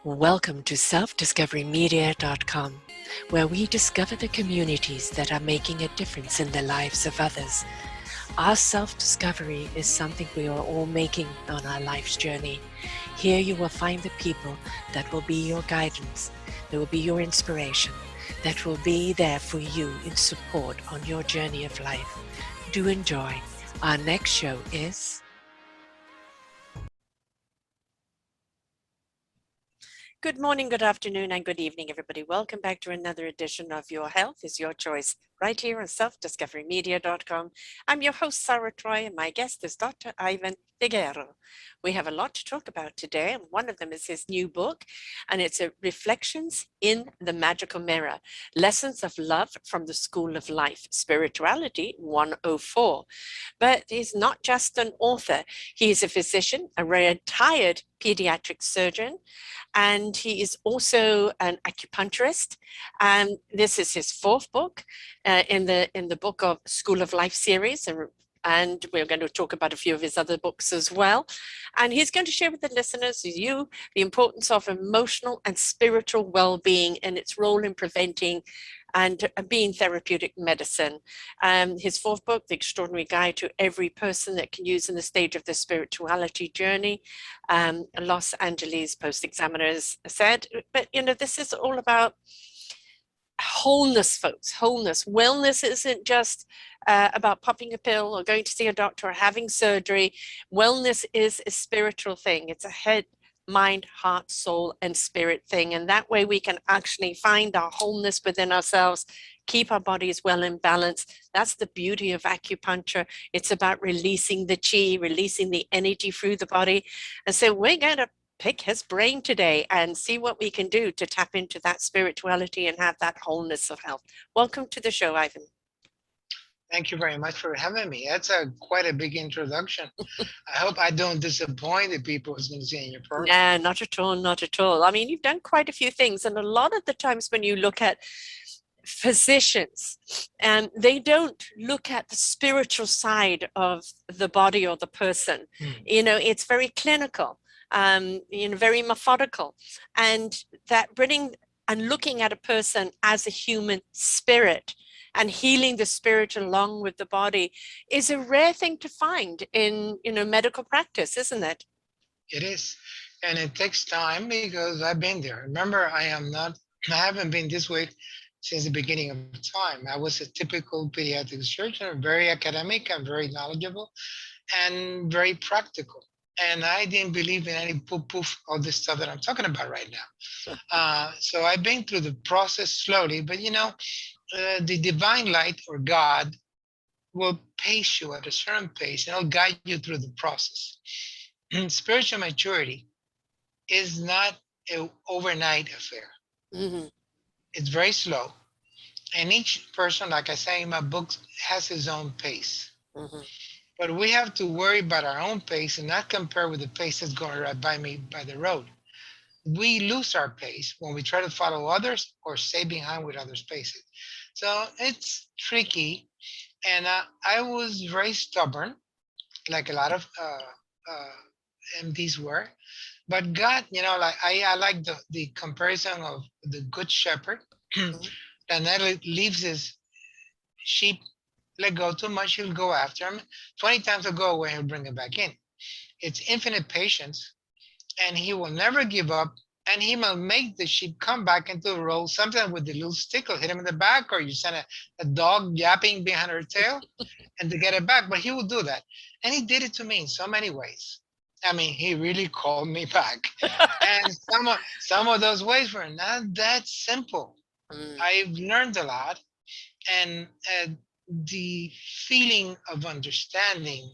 Welcome to selfdiscoverymedia.com, where we discover the communities that are making a difference in the lives of others. Our self-discovery is something we are all making on our life's journey. Here you will find the people that will be your guidance, that will be your inspiration, that will be there for you in support on your journey of life. Do enjoy. Our next show is... Good morning, good afternoon, and good evening, everybody. Welcome back to another edition of Your Health is Your Choice, right here on selfdiscoverymedia.com. I'm your host, Sarah Troy, and my guest is Dr. Iván Figueroa. We have a lot to talk about today, and one of them is his new book, and it's Reflections in the Magical Mirror, Lessons of Love from the School of Life, Spirituality 104. But he's not just an author. He's a physician, a retired pediatric surgeon, and he is also an acupuncturist. And this is his fourth book in the book of School of Life series, and we're going to talk about a few of his other books as well. And he's going to share with the listeners, the importance of emotional and spiritual well-being and its role in preventing and being therapeutic medicine. His fourth book, The Extraordinary Guide to Every Person That Can Use in the Stage of Their Spirituality Journey, Los Angeles Post-Examiners said. But, this is all about wholeness, folks, wholeness. Wellness isn't just about popping a pill or going to see a doctor or having surgery. Wellness is a spiritual thing. It's a head, mind, heart, soul, and spirit thing. And that way we can actually find our wholeness within ourselves, keep our bodies well in balance. That's the beauty of acupuncture. It's about releasing the chi, releasing the energy through the body. And so we're going to pick his brain today and see what we can do to tap into that spirituality and have that wholeness of health. Welcome to the show, Ivan. Thank you very much for having me. That's quite a big introduction. I hope I don't disappoint the people who's going to see in your program. No, not at all, not at all. I mean, you've done quite a few things, and a lot of the times when you look at physicians, and they don't look at the spiritual side of the body or the person. It's very clinical, very methodical, and that bringing and looking at a person as a human spirit and healing the spirit along with the body is a rare thing to find in medical practice, isn't it? It is, and it takes time because I've been there. Remember, I haven't been this way since the beginning of time. I was a typical pediatric surgeon, very academic and very knowledgeable and very practical. And I didn't believe in any poof, all this stuff that I'm talking about right now. So I've been through the process slowly, but the divine light or God will pace you at a certain pace and it'll guide you through the process. Spiritual maturity is not an overnight affair. Mm-hmm. It's very slow. And each person, like I say in my books, has his own pace. Mm-hmm. But we have to worry about our own pace and not compare with the pace that's going right by me by the road. We lose our pace when we try to follow others or stay behind with others' paces. So it's tricky. And I was very stubborn, like a lot of MDs were. But God, like I like the comparison of the good shepherd that never leaves his sheep let go too much, he'll go after him. 20 times he'll go away, he'll bring him back in. It's infinite patience, and he will never give up, and he will make the sheep come back into the roll, sometimes with the little stick, will hit him in the back, or you send a dog yapping behind her tail, and to get it back, but he will do that. And he did it to me in so many ways. I mean, he really called me back. And some of those ways were not that simple. I've learned a lot, and the feeling of understanding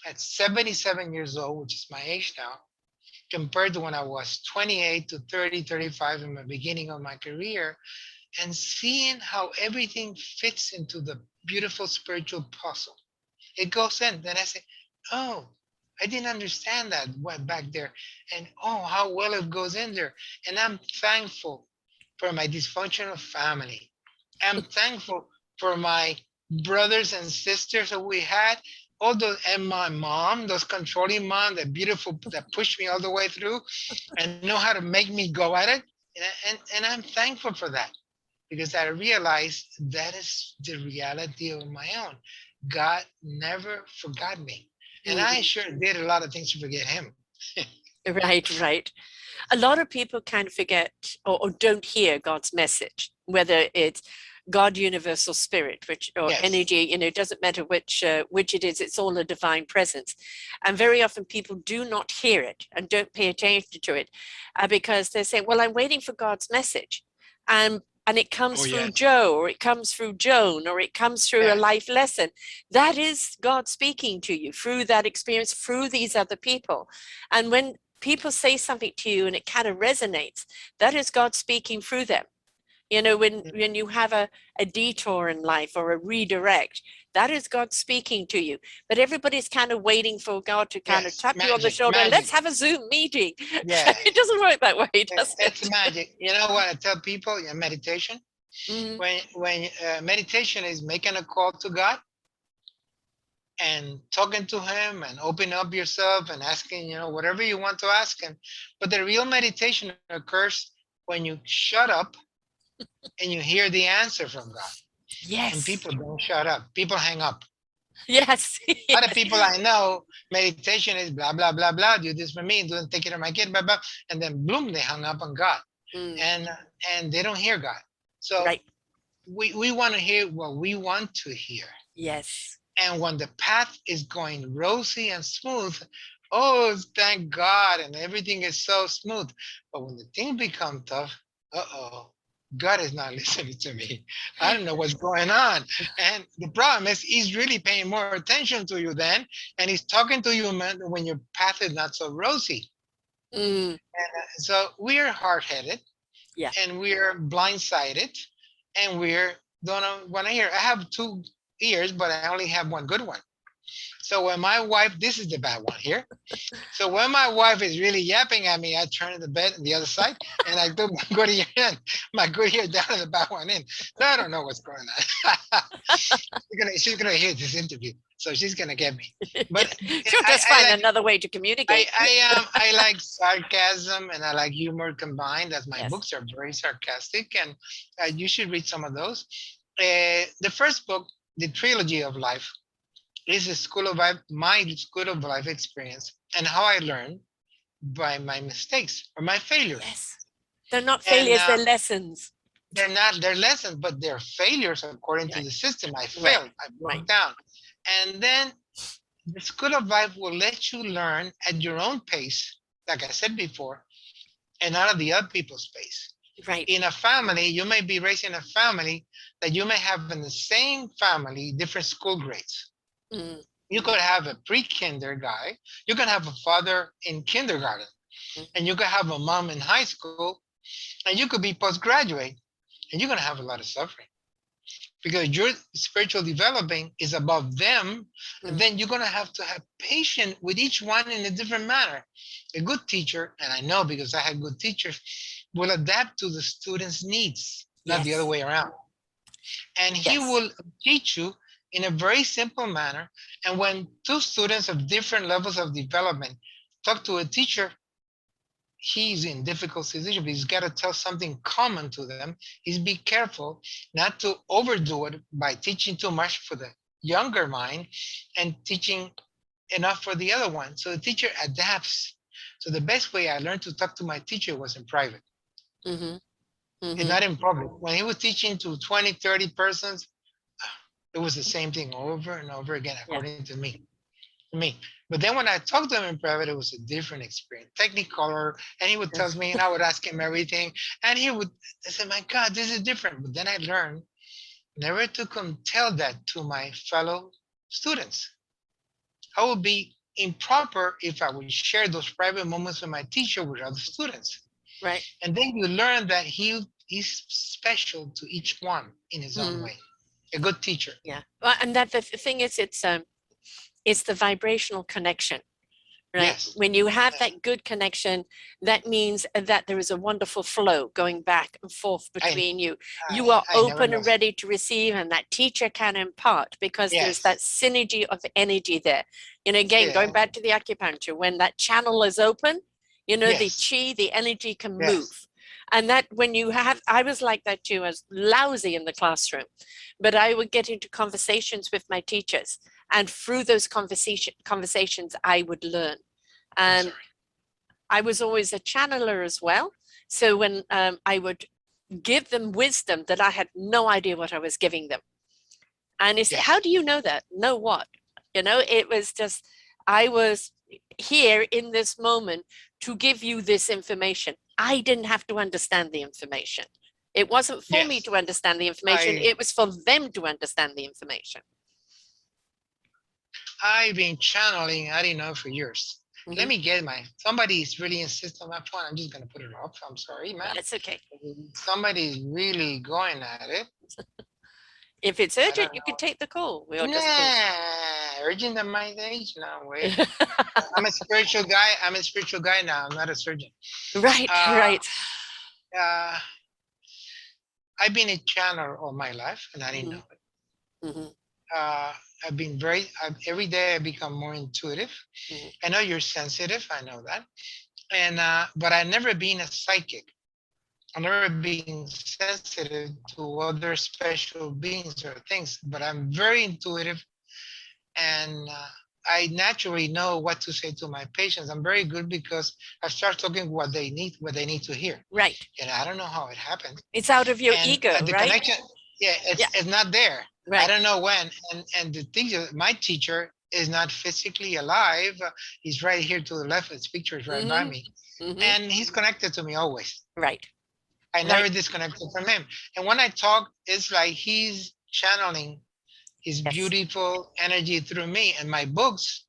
at 77 years old, which is my age now, compared to when I was 28 to 30, 35 in the beginning of my career, and seeing how everything fits into the beautiful spiritual puzzle. It goes in. Then I say, oh, I didn't understand that back there. And oh, how well it goes in there. And I'm thankful for my dysfunctional family. I'm thankful for my brothers and sisters that we had all those, and my mom, those controlling mom, that beautiful, that pushed me all the way through and know how to make me go at it. And I'm thankful for that, because I realized that is the reality of my own. God never forgot me. And I Mhm. sure did a lot of things to forget him. Right, right. A lot of people kind of forget or don't hear God's message, whether it's God, universal spirit, which or Yes. energy. It doesn't matter which it is. It's all a divine presence, and very often people do not hear it and don't pay attention to it because they're saying, "Well, I'm waiting for God's message," and it Oh, comes through yes. Joe, or it comes through Joan, or it comes through a Yes. life lesson. That is God speaking to you through that experience, through these other people. And when people say something to you and it kind of resonates, that is God speaking through them. When you have a detour in life or a redirect, that is God speaking to you. But everybody's kind of waiting for God to kind of Yes. tap you on the Magic. shoulder and let's Magic. have a Zoom meeting. Yeah. It doesn't work that way, does It's it? magic. You know what I tell people? Meditation. Mhm. When meditation is making a call to God and talking to Him and opening up yourself and asking, whatever you want to ask Him. But the real meditation occurs when you shut up and you hear the answer from God. And Yes. people don't shut up. People hang up. Yes. A lot of Yes. people I know, meditation is blah blah blah blah. Do this for me. Do take care of my kid. Blah blah. And then boom, they hung up on God, Mm, and and they don't hear God. So right. we want to hear what we want to hear. Yes. And when the path is going rosy and smooth, oh, thank God, and everything is so smooth. But when the thing becomes tough, uh-oh, God is not listening to me. I don't know what's going on. And the problem is he's really paying more attention to you then, and he's talking to you when your path is not so rosy. Mm, So we're hard-headed yeah. and we're blindsided and we're don't want to hear. I have two ears, but I only have one good one. So when my wife, this is the bad one here. So when my wife is really yapping at me, I turn the bed on the other side and I do my good ear in, my good ear down and the bad one in. So I don't know what's going on. she's gonna hear this interview, so she's gonna get me. Yeah. But She'll I, just I find like another way to communicate. I like sarcasm and I like humor combined. As my Yes. books are very sarcastic, and you should read some of those. The first book, the trilogy of life, is a school of life, my school of life experience, and how I learned by my mistakes or my failures. Yes. They're not And failures, they're lessons. they're not their lessons, but they're failures according to the Right. system. I Right. failed. I broke Right. down. And then the school of life will let you learn at your own pace, like I said before, and out of the other people's pace. Right. In a family, you may be raising a family that you may have in the same family different school grades. Mm, You could have a pre-kinder guy, you can have a father in kindergarten, mm, and you could have a mom in high school, and you could be postgraduate, and you're going to have a lot of suffering because your spiritual developing is above them. And mm. then you're going to have patience with each one in a different manner. A good teacher, and I know because I had good teachers, will adapt to the student's needs, not the other Yes. way around. And he Yes. will teach you in a very simple manner. And when two students of different levels of development talk to a teacher, he's in difficult situation, but he's got to tell something common to them. He's be careful not to overdo it by teaching too much for the younger mind and teaching enough for the other one. So the teacher adapts. So the best way I learned to talk to my teacher was in private Mm-hmm. and Mm-hmm. not in public. When he was teaching to 20, 30 persons, it was the same thing over and over again, Yeah. according to me. But then when I talked to him in private, it was a different experience, technicolor, and he would tell me, and I would ask him everything, and he would. I said, "My God, this is different." But then I learned never to come tell that to my fellow students. I would be improper if I would share those private moments with my teacher with other students. Right. And then you learn that he's special to each one in his own Mm, way. A good teacher. yeah. Well, and that the thing is, it's the vibrational connection. right? Yes. When you have that good connection, that means that there is a wonderful flow going back and forth I between you. I You are I never open and lost. ready to receive, and that teacher can impart because there's that Yes. synergy of energy there. Again, going Yeah. back to the acupuncture, when that channel is open, the Yes. chi, the energy can Yes. move. And that when you have, I was like that too. I was lousy in the classroom, but I would get into conversations with my teachers, and through those conversations, I would learn. I'm And sorry. I was always a channeler as well. So when I would give them wisdom that I had no idea what I was giving them. And they say, how Yes. do you know that? Know what? It was just, I was here in this moment to give you this information. I didn't have to understand the information. It wasn't for me Yes. to understand the information. I It was for them to understand the information. I've been channeling, I don't know, for years. Let Mm-hmm. me get somebody's really insisting on my phone. I'm just gonna put it off. I'm sorry, man. That's okay. Somebody's really going at it. If it's I urgent, don't you can know. take the call. We'll just pause. Nah, urgent at my age? No way. I'm a spiritual guy. I'm a spiritual guy now. I'm not a surgeon. Right, Uh, right. uh, I've been a channeler all my life, and I didn't Mm-hmm. know it. Mm-hmm. Uh, every day I become more intuitive. Mm-hmm. I know you're sensitive. I know that. And but I've never been a psychic. I've never been sensitive to other special beings or things, but I'm very intuitive, and I naturally know what to say to my patients. I'm very good because I start talking what they need to hear, Right. and I don't know how it happened. It's out of your And ego, the right? connection, yeah, Yeah, it's not there. I right. don't know when. And the teacher, my teacher, is not physically alive. He's right here to the left. His picture is right by Mm-hmm. me, Mm-hmm. and he's connected to me always. Right. I Right. never disconnected from him. And when I talk, it's like he's channeling his Yes. beautiful energy through me. And my books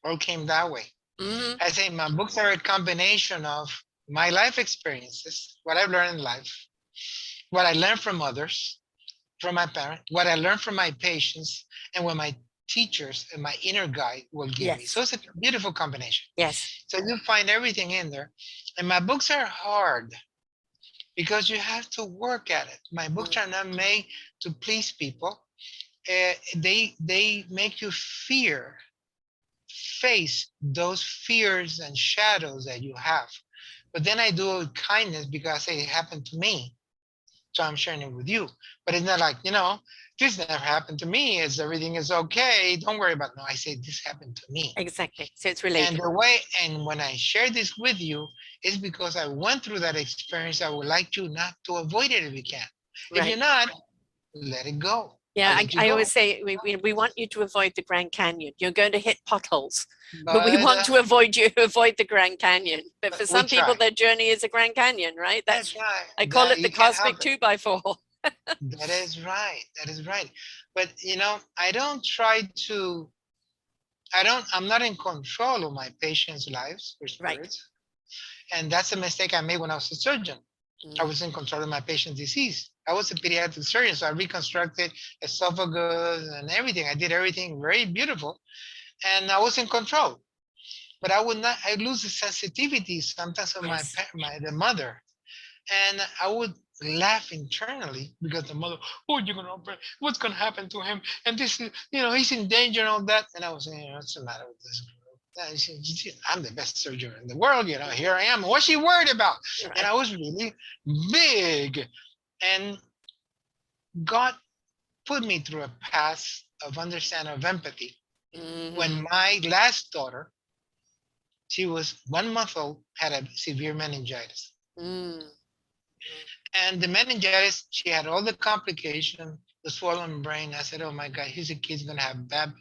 all came that way. Mm-hmm. I say my books are a combination of my life experiences, what I've learned in life, what I learned from others, from my parents, what I learned from my patients, and what my teachers and my inner guide will give me. So Yes. it's a beautiful combination. Yes. So you find everything in there. And my books are hard because you have to work at it. My books Mm-hmm. are not made to please people. They make you face those fears and shadows that you have. But then I do it with kindness because I say it happened to me, so I'm sharing it with you. But it's not like, this never happened to me. It's everything is okay. Don't worry about it. No, I say this happened to me. Exactly. So it's And relatable. when I share this with you, it's because I went through that experience. I would like you not to avoid it if you can. If you're Right. not, let it go. I'll Yeah, let you I go. always say we want you to avoid the Grand Canyon. You're going to hit potholes, but we But want to avoid you avoid the Grand Canyon. But for we some people, try. their journey is a Grand Canyon, right? That's right. I call That it the you can't cosmic help it. 2x4. That is right. That is right. But I don't try to. I'm not in control of my patients' lives or Right. spirits, and that's a mistake I made when I was a surgeon. I Mm. was in control of my patient's disease. I was a pediatric surgeon, so I reconstructed esophagus and everything. I did everything very beautiful, and I was in control. But I would not. I lose the sensitivity sometimes of Yes. the mother, and I would laugh internally because the mother, oh, you're gonna operate. What's gonna happen to him? And this is, he's in danger and all that. And I was saying, what's the matter with this girl? I'm the best surgeon in the world. Here I am. What's she worried about? And Right. I was really big. And God put me through a path of understanding of empathy. Mm-hmm. When my last daughter, she was 1 month old, had a severe meningitis. Mm. And the meningitis, she had all the complication, the swollen brain. I said, oh my God, here's a kid's going to have bad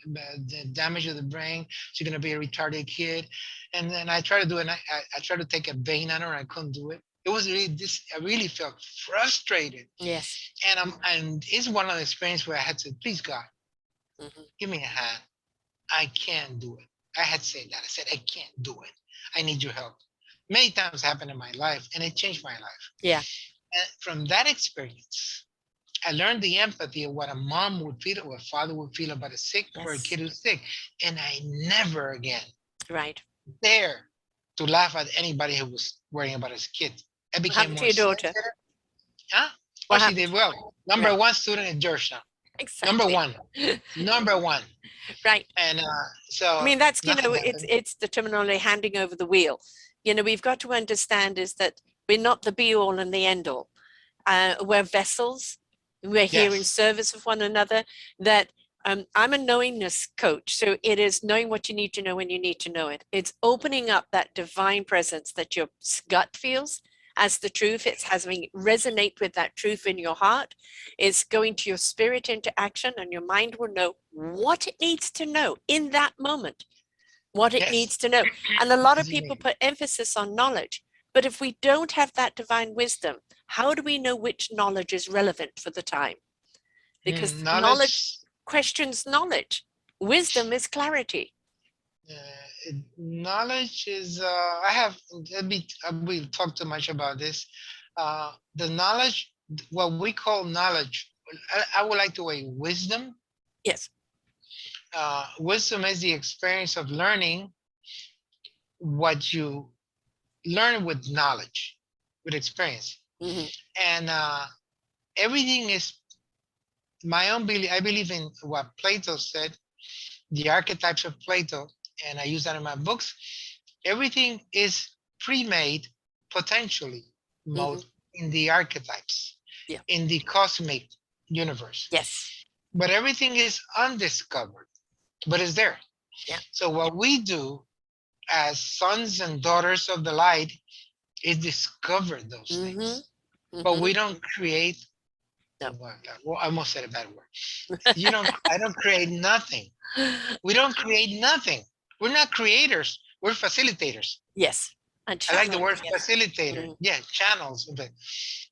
damage of the brain. She's going to be a retarded kid. And then I tried to do it. I tried to take a vein on her. I couldn't do it. It was really this. I really felt frustrated. Yes. And it's one of the experiences where I had to, please God, Mm-hmm. give me a hand. I can't do it. I had said that. I said, I can't do it. I need your help. Many times happened in my life, and it changed my life. Yeah. And from that experience, I learned the empathy of what a mom would feel or a father would feel about a sick or a Yes. kid who's sick. And I never again Right. dare to laugh at anybody who was worrying about his kid. I What became happened to more your daughter? sensitive. Huh? Oh, What she happened? did well. Number Right. one student in Georgetown. Number Exactly. one. Number one. Right. And I so mean, that's, nothing happened. it's the terminology handing over the wheel. We've got to understand is that we're not the be all and the end all. We're vessels. We're here in Yes. service of one another. That I'm a knowingness coach. So it is knowing what you need to know when you need to know it. It's opening up that divine presence that your gut feels as the truth. It's having resonate with that truth in your heart. It's going to your spirit into action, and your mind will know what it needs to know in that moment, what it Yes. needs to know. And a lot of As you people mean. put emphasis on knowledge. But if we don't have that divine wisdom, how do we know which knowledge is relevant for the time? Because knowledge Knowledge. questions knowledge. Wisdom is clarity. Knowledge is. I have. We talk too much about this. The knowledge, what we call knowledge. I would like to say wisdom. Yes. Wisdom is the experience of learning what you learn with knowledge, with experience, Mhm. and everything is my own belief. I believe in what Plato said, the archetypes of Plato, and I use that in my books. Everything is pre-made potentially Mhm. mode in the archetypes, Yeah. in the cosmic universe. Yes. But everything is undiscovered, but it's there. Yeah. So what we do as sons and daughters of the light is discover those Mhm. things. But Mhm. we don't create, No. well, I almost said a bad word. I don't create nothing. We don't create nothing. We're not creators. We're facilitators. Yes. And I like the word channeling. Yes. facilitator. Mhm. Yeah, channels.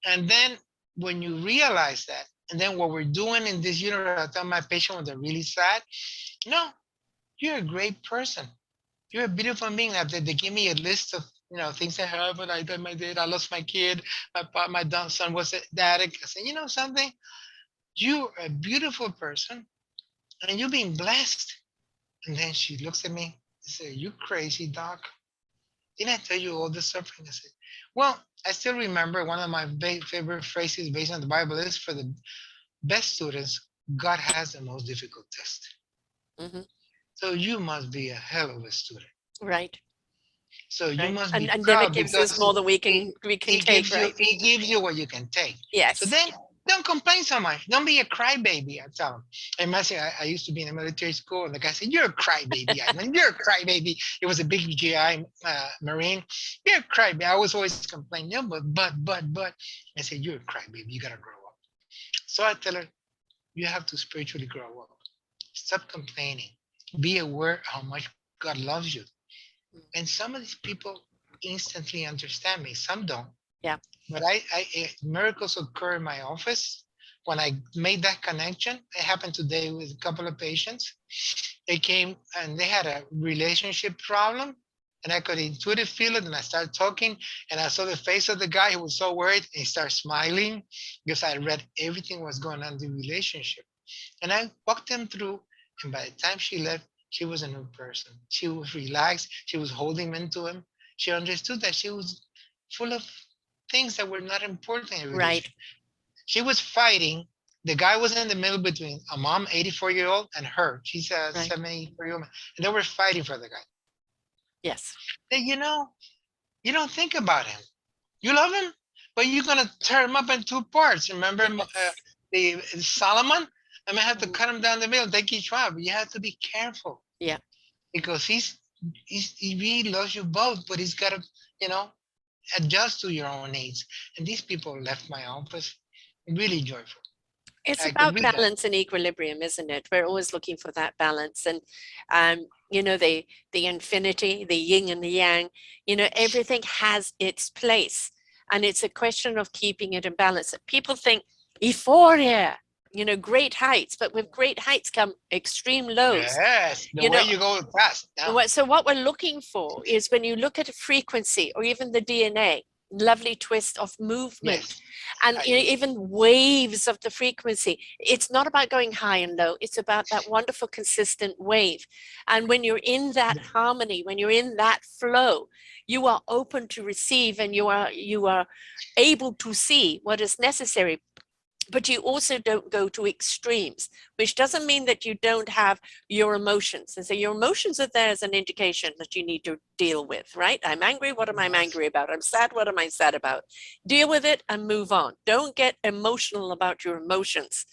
And then when you realize that, and then what we're doing in this universe, I tell my patient when they're really sad, no, you're a great person. You're a beautiful being. They give me a list of things that happened. I did my did. I lost my kid. My son was addict. I said, you know something? You're a beautiful person, and you're being blessed. And then she looks at me and said, "You crazy, doc? Didn't I tell you all this suffering?" I said, "Well, I still remember one of my favorite phrases based on the Bible is for the best students, God has the most difficult test. Mhm. So you must be a hell of a student. Right. So you Right. must And be then it proud gives us because more than we he, can take. Right. he gives you what you can take. So Yes. then don't complain so much. Don't be a crybaby." I tell him. And I used to be in a military school, and the guy said, "You're a crybaby, Ivan. You're a crybaby." It was a big GI Marine. "You're a crybaby." I was always complaining. "No, but." I said, "You're a crybaby. You gotta grow up." So I tell her, "You have to spiritually grow up. Stop complaining. Be aware how much God loves you." And some of these people instantly understand me. Some don't. Yeah. But miracles occur in my office when I made that connection. It happened today with a couple of patients. They came and they had a relationship problem, and I could intuitively feel it. And I started talking, and I saw the face of the guy who was so worried, and he started smiling because I read everything was going on in the relationship. And I walked them through, and by the time she left, she was a new person. She was relaxed. She was holding into him. She understood that she was full of things that were not important in a Right. relationship. She was fighting. The guy was in the middle between a mom, 84-year-old, and her. She's a Right. 74-year-old man. And they were fighting for the guy. Yes. Then, you don't think about him. You love him, but you're going to tear him up in two parts. Remember Yes. the Solomon? I may have to Mhm. cut him down the middle, take each one. But you have to be careful Yeah. because he really loves you both, but he's got to, you know, adjust to your own needs. And these people left my office really joyful. It's I could about read that. balance and equilibrium, isn't it? We're always looking for that balance. And the infinity, the yin and the yang, everything has its place. And it's a question of keeping it in balance. People think euphoria, great heights, but with great heights come extreme lows. Yes, the You way know, you go fast. Yeah. so what we're looking for is when you look at a frequency or even the DNA. lovely twist of movement. Yes. And even waves of the frequency. It's not about going high and low. It's about that wonderful, consistent wave. And when you're in that harmony, when you're in that flow, you are open to receive, and you are able to see what is necessary. But you also don't go to extremes, which doesn't mean that you don't have your emotions. And so your emotions are there as an indication that you need to deal with, right? I'm angry. What am I angry about? I'm sad. What am I sad about? Deal with it and move on. Don't get emotional about your emotions.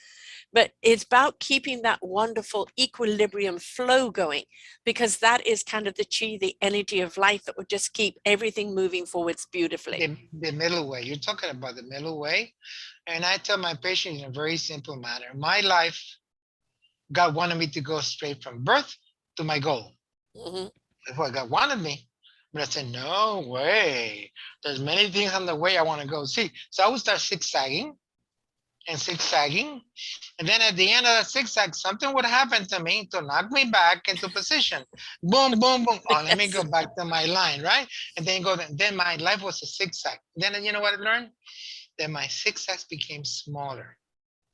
But it's about keeping that wonderful equilibrium flow going, because that is kind of the chi, the energy of life that would just keep everything moving forwards beautifully. The middle way. You're talking about the middle way. And I tell my patients in a very simple manner. My life, God wanted me to go straight from birth to my goal. Mm-hmm. That's what God wanted me. But I said, no way. There's many things on the way I want to go see. So I would start zigzagging and zigzagging. And then at the end of the zigzag, something would happen to me to knock me back into position. Boom, boom, boom. Oh, let me go back to my line, right? And then my life was a zigzag. Then you know what I learned? That my zigzags became smaller.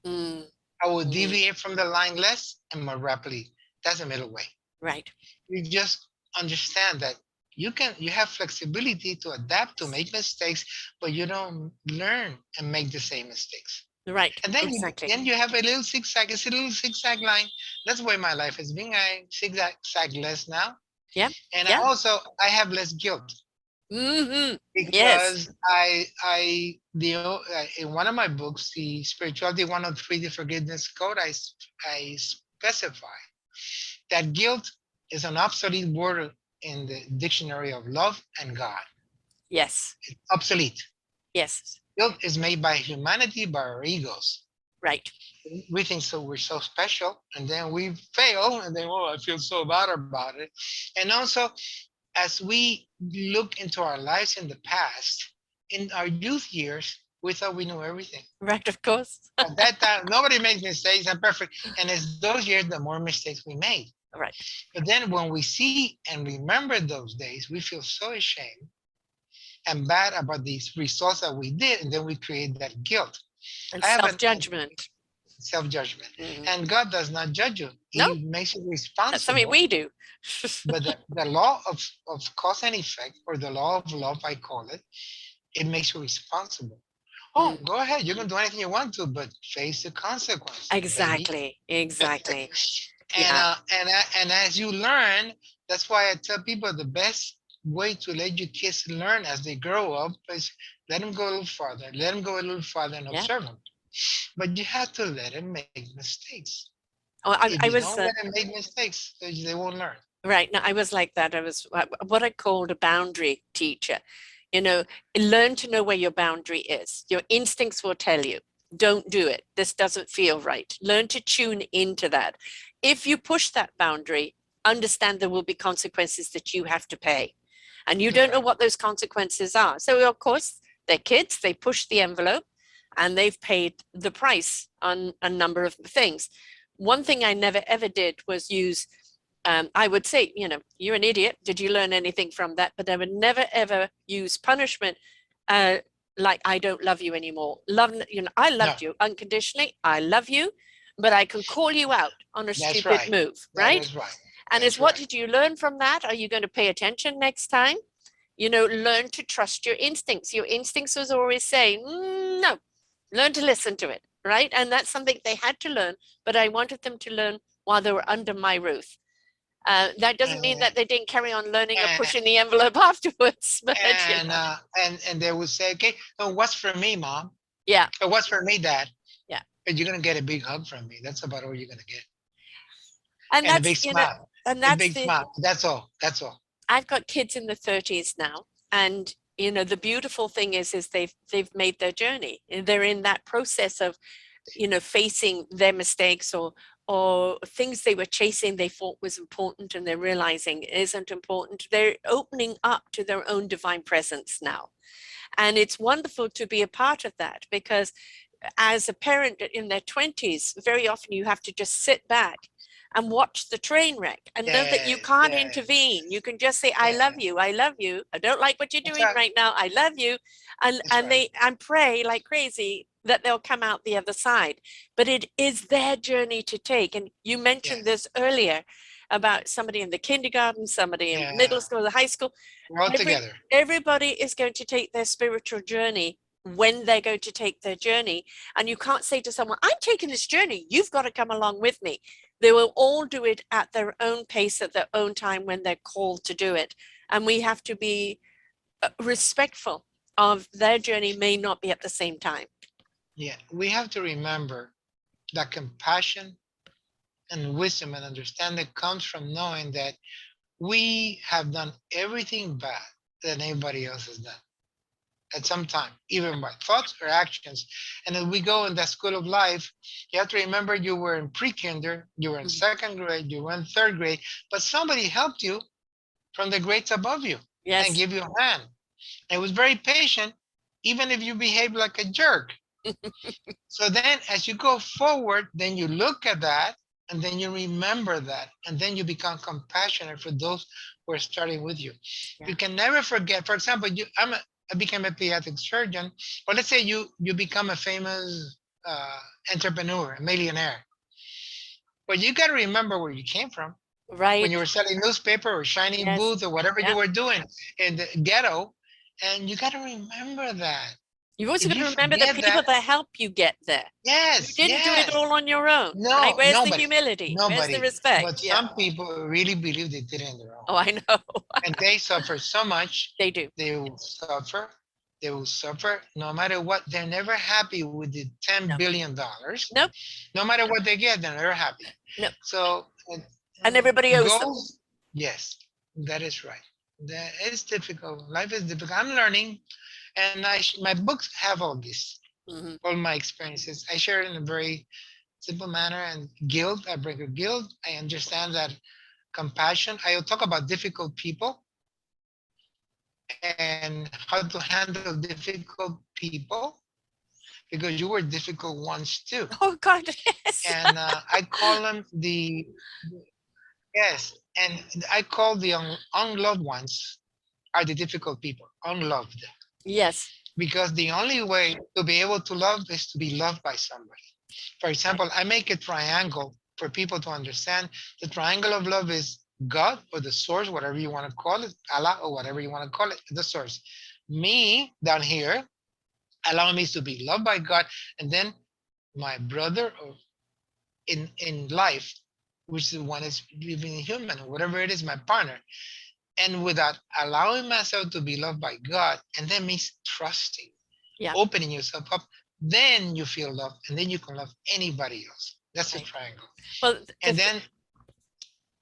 I will deviate from the line less and more rapidly. That's the middle way. Right. You just understand that you have flexibility to adapt, to make mistakes, but you don't learn and make the same mistakes. Right. And then exactly. you have a little zigzag. It's a little zigzag line. That's why my life has been. I zigzag less now. Yeah. And yeah. I have less guilt. Mm-hmm. Because in one of my books, the Spirituality 103, the Forgiveness Code, I specify that guilt is an obsolete word in the dictionary of love and God. Yes. It's obsolete. Yes. Guilt is made by humanity, by our egos. Right. We think so we're so special, and then we fail, and then, oh, I feel so bad about it. And also, as we look into our lives in the past, in our youth years, we thought we knew everything. Right, of course. At that time, nobody makes mistakes. I'm perfect. And it's those years, the more mistakes we made. Right. But then when we see and remember those days, we feel so ashamed and bad about these results that we did. And then we create that guilt. And self-judgment. Self-judgment. And God does not judge you. He makes you responsible. That's something we do. But the law of cause and effect, or the law of love, I call it, it makes you responsible. Oh, go ahead. You can do anything you want to, but face the consequences. Exactly. Baby. Exactly. And as you learn, that's why I tell people the best way to let your kids learn as they grow up is let them go a little farther. Let them go a little farther and observe them. But you have to let them make mistakes. If you don't let them make mistakes, they won't learn. Right. No, I was like that. I was what I called a boundary teacher. Learn to know where your boundary is. Your instincts will tell you, don't do it. This doesn't feel right. Learn to tune into that. If you push that boundary, understand there will be consequences that you have to pay. And you don't know what those consequences are. So, of course, they're kids. They push the envelope and they've paid the price on a number of things. One thing I never, ever did was use I would say, you're an idiot. Did you learn anything from that? But I would never, ever use punishment like I don't love you anymore. I loved you unconditionally. I love you, but I can call you out on a stupid move, right? That is right. And it's what did you learn from that? Are you going to pay attention next time? Learn to trust your instincts. Your instincts was always saying, no, learn to listen to it, right? And that's something they had to learn, but I wanted them to learn while they were under my roof. That doesn't mean that they didn't carry on learning or pushing the envelope afterwards. But, and they would say, okay, so what's for me, Mom? Yeah. Or what's for me, Dad? Yeah. But you're going to get a big hug from me. That's about all you're going to get. And a big smile. That's a big smile. That's all. That's all. I've got kids in the 30s now. And, the beautiful thing is they've made their journey. They're in that process of, facing their mistakes or things they were chasing they thought was important and they're realizing isn't important. They're opening up to their own divine presence now. And it's wonderful to be a part of that, because as a parent in their 20s, very often you have to just sit back and watch the train wreck and know that you Yes, can't yes, intervene. You can just say, I yeah. love you. I love you. I don't like what you're That's doing right. right now. I love you. And, That's and right. they, and pray like crazy that they'll come out the other side. But it is their journey to take. And you mentioned Yes. this earlier about somebody in the kindergarten, somebody in middle Yeah. school, the high school. We're all together. Everybody is going to take their spiritual journey when they're going to take their journey. And you can't say to someone, I'm taking this journey, you've got to come along with me. They will all do it at their own pace, at their own time when they're called to do it. And we have to be respectful of their journey may not be at the same time. Yeah. We have to remember that compassion and wisdom and understanding comes from knowing that we have done everything bad that anybody else has done at some time, even by thoughts or actions. And as we go in that school of life, you have to remember you were in pre-kinder, you were in second grade, you were in third grade, but somebody helped you from the grades above you and Yes. give you a hand. And was very patient, even if you behave like a jerk. So then as you go forward, then you look at that and then you remember that. And then you become compassionate for those who are starting with you. Yeah. You can never forget, for example, I became a pediatric surgeon, or let's say you become a famous entrepreneur, a millionaire. But you got to remember where you came from when you Right. were selling newspaper or shining Yes. booth or whatever you Yeah. were doing in the ghetto. And you got to remember that. You've also If got you to remember the forget people that, that help you get there. You yes, didn't do it yes. all on your own, right? No, Where's the nobody, humility? Where's the nobody. But respect? Yeah. some people really believe they did it on their own. Oh, I know. And they suffer so much, They do. they will suffer. They will suffer no matter what. They're never happy with the $10 No. billion dollars. Nope. No matter what they get, they're never happy. No. So And everybody owes them. goals, yes, that is right. That is difficult. Life is difficult. I'm learning, and my books have all this, Mhm. all my experiences. I share it in a very simple manner. And guilt, I break a guilt. I understand that compassion. I will talk about difficult people and how to handle difficult people because you were difficult once too. Oh God, yes. And I call them yes, and I call the unloved ones are the difficult people, unloved, Yes. because the only way to be able to love is to be loved by somebody. For Right. example, I make a triangle for people to understand. The triangle of love is God or the source, whatever you want to call it, Allah or whatever you want to call it, the source. Me down here, allowing me to be loved by God, and then my brother or in life, which is one is living human or whatever it is, my partner. And without allowing myself to be loved by God, and then means trusting, Yeah. opening yourself up, then you feel love, and then you can love anybody else. That's a Right. triangle. Well, And then,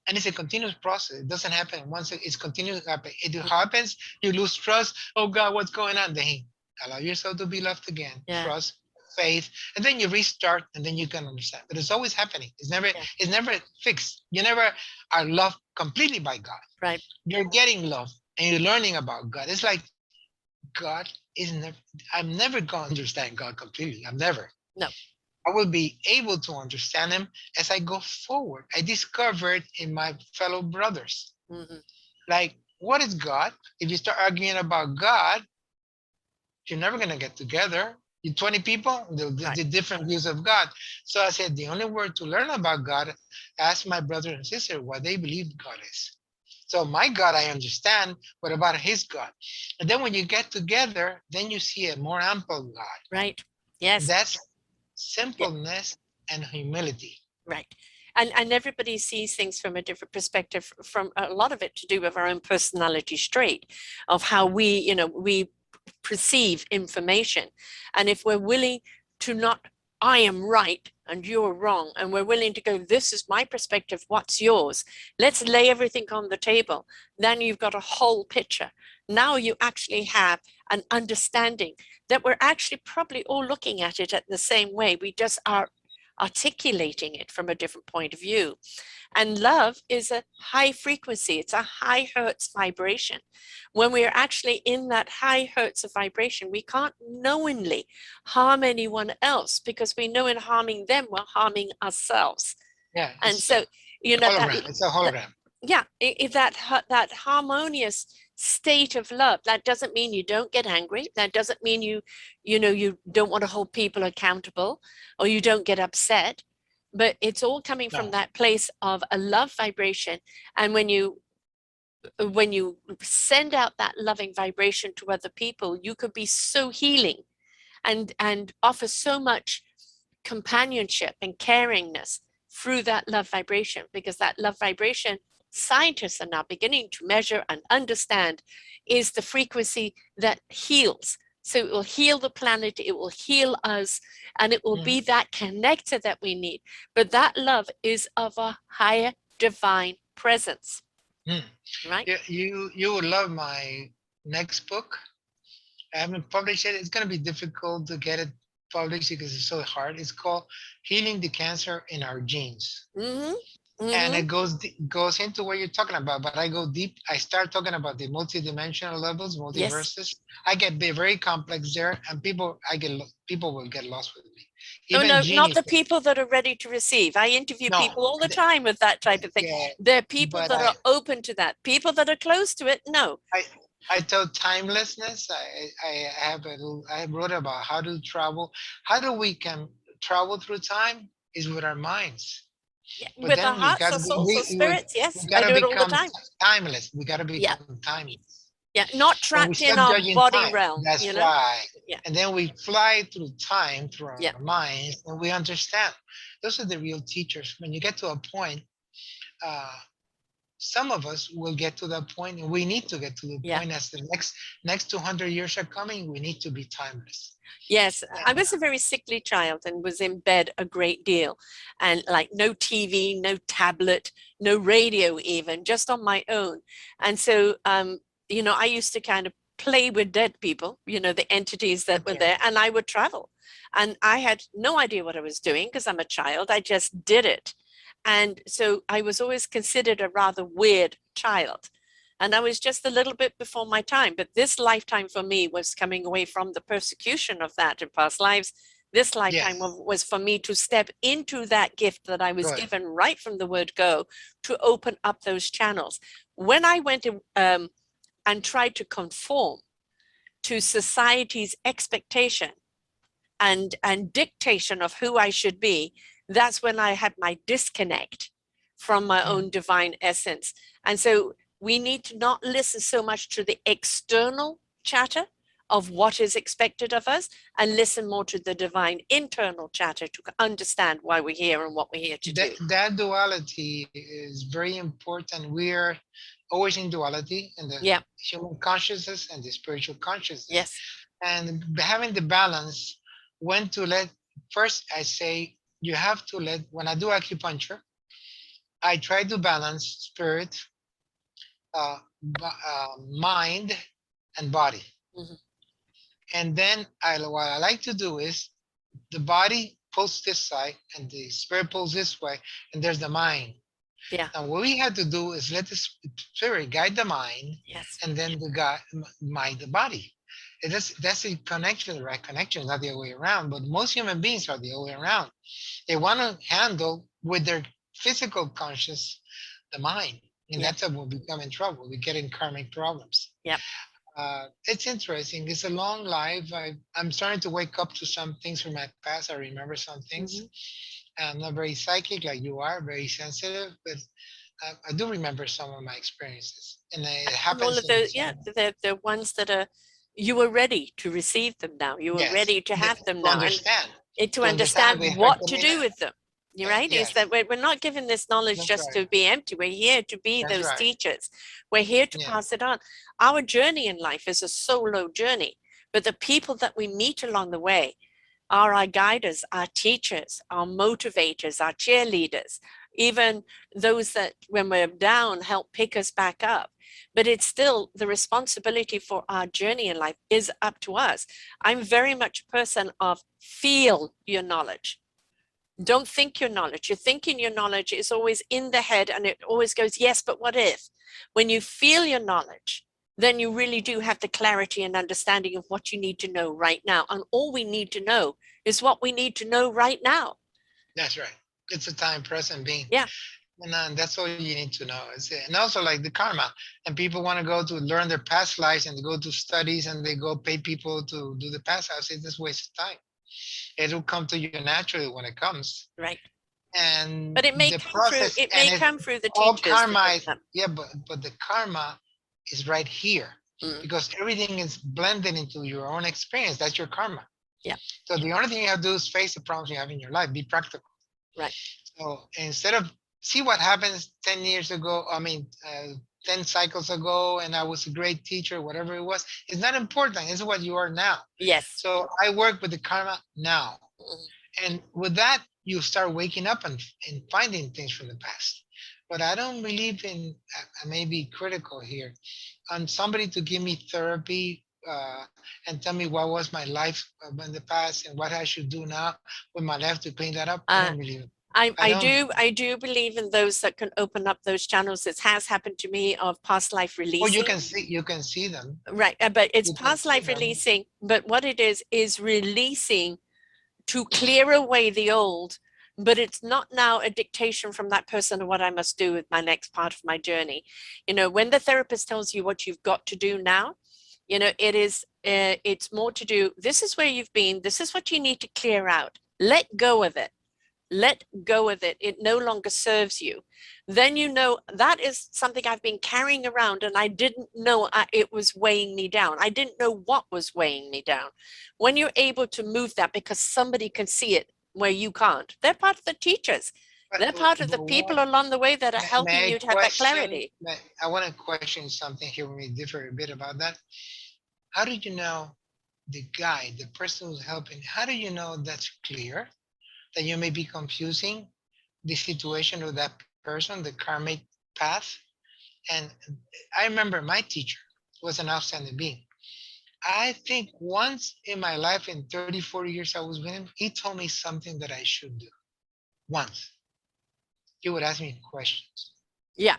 and it's a continuous process. It doesn't happen once. It's continuous happen. It happens, you lose trust. Oh God, what's going on? Then allow yourself to be loved again. yeah. Trust, faith, and then you restart, and then you can understand. But it's always happening. Yeah. It's never fixed. You never are loved completely by God. Right. You're getting love, and you're learning about God. It's like God is never. I'm never gonna understand God completely. I'm never. No. I will be able to understand him as I go forward. I discovered in my fellow brothers, Hmm. like, what is God? If you start arguing about God, you're never going to get together. You 20 people, Right. the different views of God. So I said, the only way to learn about God, ask my brother and sister what they believe God is. So my God, I understand. What about his God? And then when you get together, then you see a more ample God. Right. Yes. That's Yeah. simpleness and humility. Right. And everybody sees things from a different perspective, from a lot of it to do with our own personality trait of how we perceive information. And if we're willing to not, I am right and you're wrong, and we're willing to go, this is my perspective, what's yours? Let's lay everything on the table. Then you've got a whole picture. Now you actually have an understanding that we're actually probably all looking at it at the same way. We just are articulating it from a different point of view. And love is a high frequency, it's a high hertz vibration. When we are actually in that high hertz of vibration, we can't knowingly harm anyone else, because we know in harming them, we're harming ourselves. Yeah, And it's so you know, Hologram. It's a hologram. yeah, if that harmonious state of love, that doesn't mean you don't get angry. That doesn't mean you don't want to hold people accountable or you don't get upset. But it's all coming from No. that place of a love vibration. And when you send out that loving vibration to other people, you could be so healing and offer so much companionship and caringness through that love vibration, because that love vibration, scientists are now beginning to measure and understand, is the frequency that heals. So it will heal the planet, it will heal us, and it will be that connector that we need. But that love is of a higher divine presence, right? Yeah, you would love my next book. I haven't published it. It's going to be difficult to get it published because it's so hard. It's called Healing the Cancer in Our Genes. Mm-hmm. And Mm-hmm. it goes into what you're talking about, but I go deep. I start talking about the multidimensional levels, Yes. multiverses. I get very complex there, and people will get lost with me. Oh Even no, not the geniuses. people that are ready to receive. I interview No, people all the time with that type of thing. yeah, They're people but that are open to that. People that are close to it, no. I I tell timelessness. I have I wrote about how to travel. How do we can travel through time is with our minds. Yeah, But with our then we hearts, got our to be, souls, our spirits. we Yes, got I to do it all the become time. timeless. We got to Yeah, become timeless. yeah, not When we trapped in stop our judging body time, realm, that's right. Yeah, And then we fly through time through yeah, our minds, and we understand. Those are the real teachers. When you get to a point, uh, some of us will get to that point, and we need to get to the yeah. point as the next 200 years are coming. We need to be timeless. Yes, I And was a very sickly child and was in bed a great deal, and like no TV, no tablet, no radio, even just on my own. And so, I used to kind of play with dead people, the entities that were okay, there, and I would travel. And I had no idea what I was doing because I'm a child. I just did it. And so I was always considered a rather weird child. And I was just a little bit before my time. But this lifetime for me was coming away from the persecution of that in past lives. This lifetime yes, was for me to step into that gift that I was good, given right from the word go, to open up those channels. When I went and tried to conform to society's expectation and dictation of who I should be, that's when I had my disconnect from my own divine essence. And so we need to not listen so much to the external chatter of what is expected of us, and listen more to the divine internal chatter to understand why we're here and what we're here to do. that duality is very important. We're always in duality in the Yeah. human consciousness and the spiritual consciousness, Yes. and having the balance. When to let first, I say you have to let. When I do acupuncture, I try to balance spirit, mind, and body. Mhm. And then what I like to do is the body pulls this side and the spirit pulls this way, and there's the mind. Yeah. Now, what we have to do is let the spirit guide the mind, Yes. and then the guide mind the body. That's the connection, the right connection, not the other way around. But most human beings are the other way around. They want to handle with their physical conscious the mind, and Yeah. that's how we'll become in trouble. We get in karmic problems. Yeah. It's interesting. It's a long life. I'm starting to wake up to some things from my past. I remember some things. Mm-hmm. I'm not very psychic like you are, very sensitive, but I do remember some of my experiences, and it And all happens of in those, some. yeah, they're ones that are, you were ready to receive them now. You were Yes, ready to have them to now, and understand, to to understand understand they what affected to me. do with them. You're right. Is Yes, that we're not given this knowledge that's just right. to be empty. We're here to be That's those right. teachers. We're here to Yeah, pass it on. Our journey in life is a solo journey, but the people that we meet along the way are our guiders, our teachers, our motivators, our cheerleaders, even those that when we're down help pick us back up. But it's still the responsibility for our journey in life is up to us. I'm very much a person of feel your knowledge. Don't think your knowledge. You're thinking your knowledge is always in the head and it always goes, yes, but what if? When you feel your knowledge, then you really do have the clarity and understanding of what you need to know right now. And all we need to know is what we need to know right now. that's right. It's a time present being. Yeah. And that's all you need to know. And also like the karma. And people want to go to learn their past lives and they go to studies and they go pay people to do the past lives. It's just waste of time. It'll come to you naturally when it comes. Right. And But the process it and may it come through the all teachers to karma bring is, them. yeah, but the karma is right here Mm, because everything is blended into your own experience. That's your karma. yeah, So the only thing you have to do is face the problems you have in your life. Be practical. right. So instead of see what happens 10 years ago, 10 cycles ago, and I was a great teacher, whatever it was, it's not important. It's what you are now. Yes. So I work with the karma now. Mm, And with that, you start waking up and finding things from the past. But I don't believe in, I may be critical here, on somebody to give me therapy and tell me what was my life in the past and what I should do now with my life to clean that up. I Uh, don't believe it. I I don't. do believe in those that can open up those channels. It has happened to me of past life Oh, releasing. you can see them. Right. But it's You can past see life them. releasing. But what it is releasing to clear away the old. But it's not now a dictation from that person of what I must do with my next part of my journey. When the therapist tells you what you've got to do now, it's more to do, this is where you've been, this is what you need to clear out. Let go of it. Let go of it. It no longer serves you. Then that is something I've been carrying around and I didn't know it was weighing me down. I didn't know what was weighing me down. When you're able to move that because somebody can see it where you can't, they're part of the teachers. They're part of the But people what along the way that are may helping I you to have that question? clarity. I want to question something here. We may differ a bit about that. How did you know the guy, the person who's helping? How do you know that's clear? That you may be confusing the situation with that person, the karmic path. And I remember my teacher was an outstanding being. I think once in my life, in 30, 40 years I was with him, he told me something that I should do. Once. He would ask me questions. Yeah,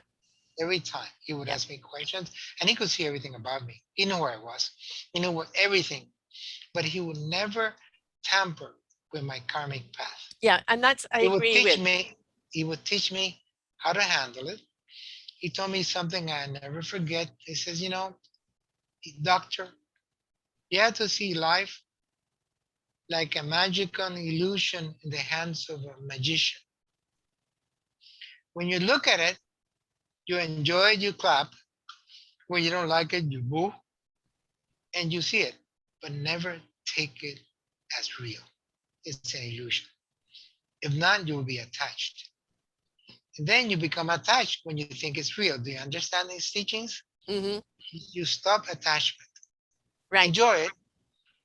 Every time he would yeah, ask me questions, and he could see everything about me. He knew where I was. He knew what everything, but he would never tamper with my karmic path. yeah. And that's, I He would agree teach with. me, he would teach me how to handle it. He told me something I never forget. He says, doctor, you have to see life like a magical illusion in the hands of a magician. When you look at it, you enjoy it, you clap. When you don't like it, you boo, and you see it, but never take it as real. It's an illusion. If not, you will be attached. And then you become attached when you think it's real. Do you understand these teachings? Hmm. You stop attachment. Right. Enjoy it,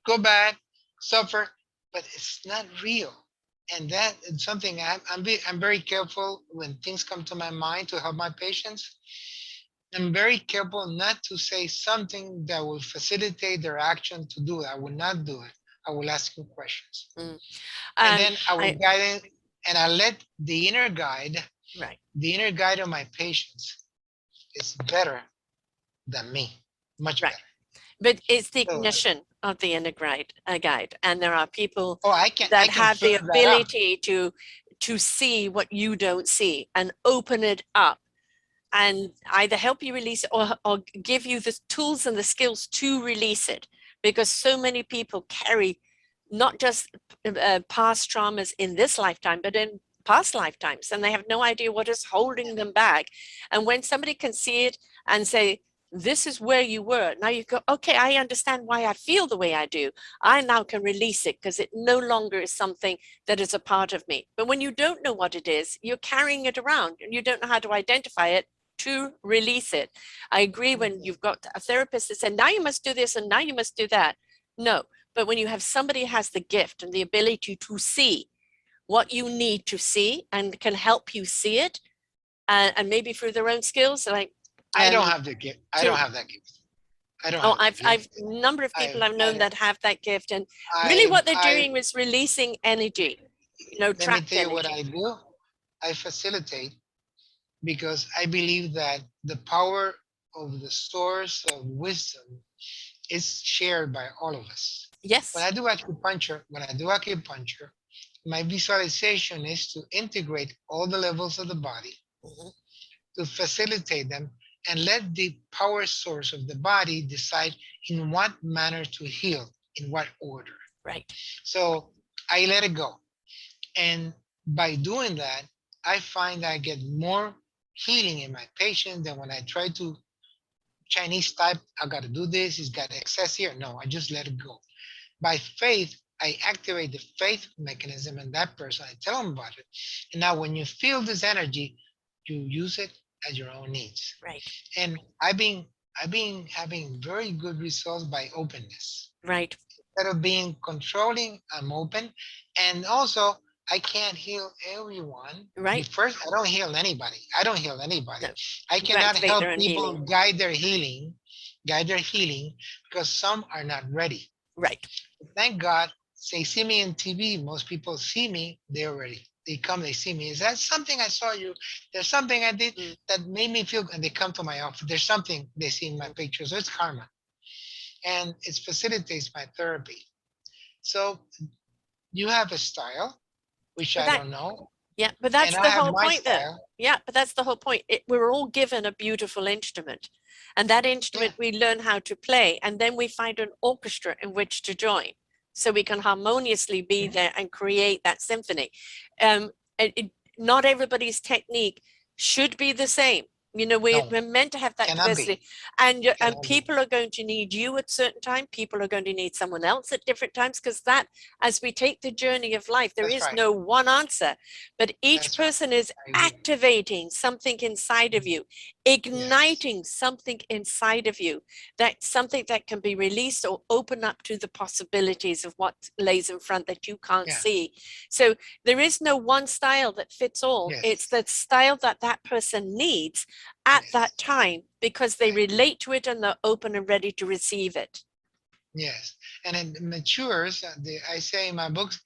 go back, suffer, but it's not real. And that is something I'm very careful when things come to my mind to help my patients. I'm very careful not to say something that will facilitate their action to do it. I will not do it. I will ask you questions. Mm. And And then I will I, guide it, and I let right. the inner guide of my patients is better than me, much Right. better. But it's the So, ignition of the inner guide. And there are people oh, I that can have the filter that out. ability to see what you don't see and open it up and either help you release it or give you the tools and the skills to release it. Because so many people carry not just past traumas in this lifetime, but in past lifetimes, and they have no idea what is holding them back. And when somebody can see it and say, this is where you were, now you go, okay, I understand why I feel the way I do. I now can release it because it no longer is something that is a part of me. But when you don't know what it is, you're carrying it around and you don't know how to identify it to release it. I agree when you've got a therapist that said, now you must do this and now you must do that. No, but when you have somebody who has the gift and the ability to see what you need to see and can help you see it, and maybe through their own skills, like I don't um, have the gift. I don't to have that gift. I don't oh, have that gift. I've number of people I've known I, that have that gift, and really I, what they're I, doing is releasing energy, let me trapped tell you what energy. I do. I facilitate because I believe that the power of the source of wisdom is shared by all of us. Yes. When I do acupuncture, my visualization is to integrate all the levels of the body Mhm. to facilitate them and let the power source of the body decide in what manner to heal, in what order. Right. So I let it go. And by doing that, I find I get more healing in my patient than when I try to Chinese type, I got to do this, it's got excess here. No, I just let it go. By faith, I activate the faith mechanism in that person. I tell them about it. And now when you feel this energy, you use it as your own needs. Right. And I've been having very good results by openness. Right. Instead of being controlling, I'm open. And also, I can't heal everyone. Right. First, I don't heal anybody. I don't heal anybody. No. I You cannot activate help their own people healing. guide their healing because some are not ready. Right. Thank God, they see me in TV. Most people see me, they're ready. They come, they see me. Is that something I saw you? There's something I did Mm, that made me feel, and they come to my office. There's something they see in my mm. picture. So it's karma. And it facilitates my therapy. So you have a style, which But I that, don't know, yeah, but and that's I the have whole my point though. style. Yeah, but that's the whole point. We're all given a beautiful instrument, and that Yeah. instrument we learn how to play, and then we find an orchestra in which to join, so we can harmoniously be Mhm. there and create that symphony. Um, Not everybody's technique should be the same. You know, No, we're meant to have that cannot diversity, be. and Cannot be. people are going to need you at certain time. People are going to need someone else at different times, because that, as we take the journey of life, there That's is right. no one answer, but each That's right. person is I agree. activating something inside of you, Yes. igniting something inside of you, that something that can be released or open up to the possibilities of what lays in front that you can't Yeah. see. So there is no one style that fits all. It's Yes. the style that that person needs at Yes. that time, because they I agree. relate to it and they're open and ready to receive it. Yes. And it matures. I say in my books,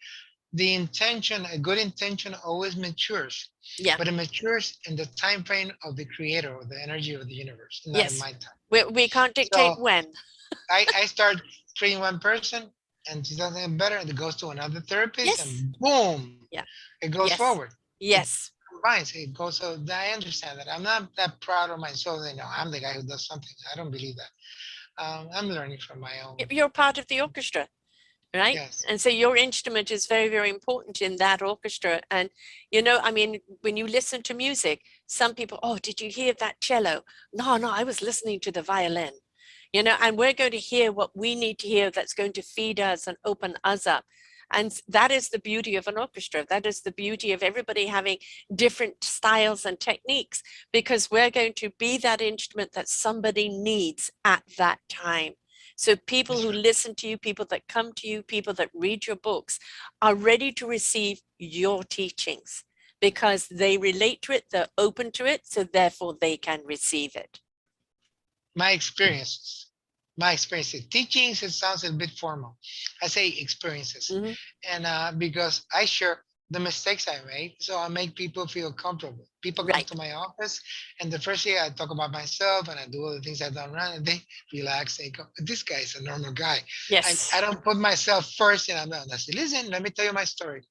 the intention, a good intention always matures, Yeah. but it matures in the time frame of the creator or the energy of the universe, not in Yes. my time. We can't dictate So when. I start treating one person and she doesn't get better and it goes to another therapist Yes. and boom, Yeah. it goes Yes. forward. It Yes. combines, it goes. So I understand that. I'm not that proud of myself that, I'm the guy who does something. I don't believe that. I'm learning from my own. You're part of the orchestra, right? Yes. And so your instrument is very, very important in that orchestra. And, I mean, when you listen to music, some people, oh, did you hear that cello? No, no, I was listening to the violin. And we're going to hear what we need to hear, that's going to feed us and open us up. And that is the beauty of an orchestra. That is the beauty of everybody having different styles and techniques, because we're going to be that instrument that somebody needs at that time. So people That's who right. listen to you, people that come to you, people that read your books are ready to receive your teachings because they relate to it, they're open to it, so therefore they can receive it. My experiences. My experiences. Teachings, it sounds a bit formal. I say experiences. Mhm. And because I share the mistakes I made, so I make people feel comfortable. People come to Right. my office, and the first day I talk about myself and I do all the things I've done wrong, and they relax. They go, "This guy is a normal guy." I Yes. don't put myself first, and I'm not. I say, "Listen, let me tell you my story."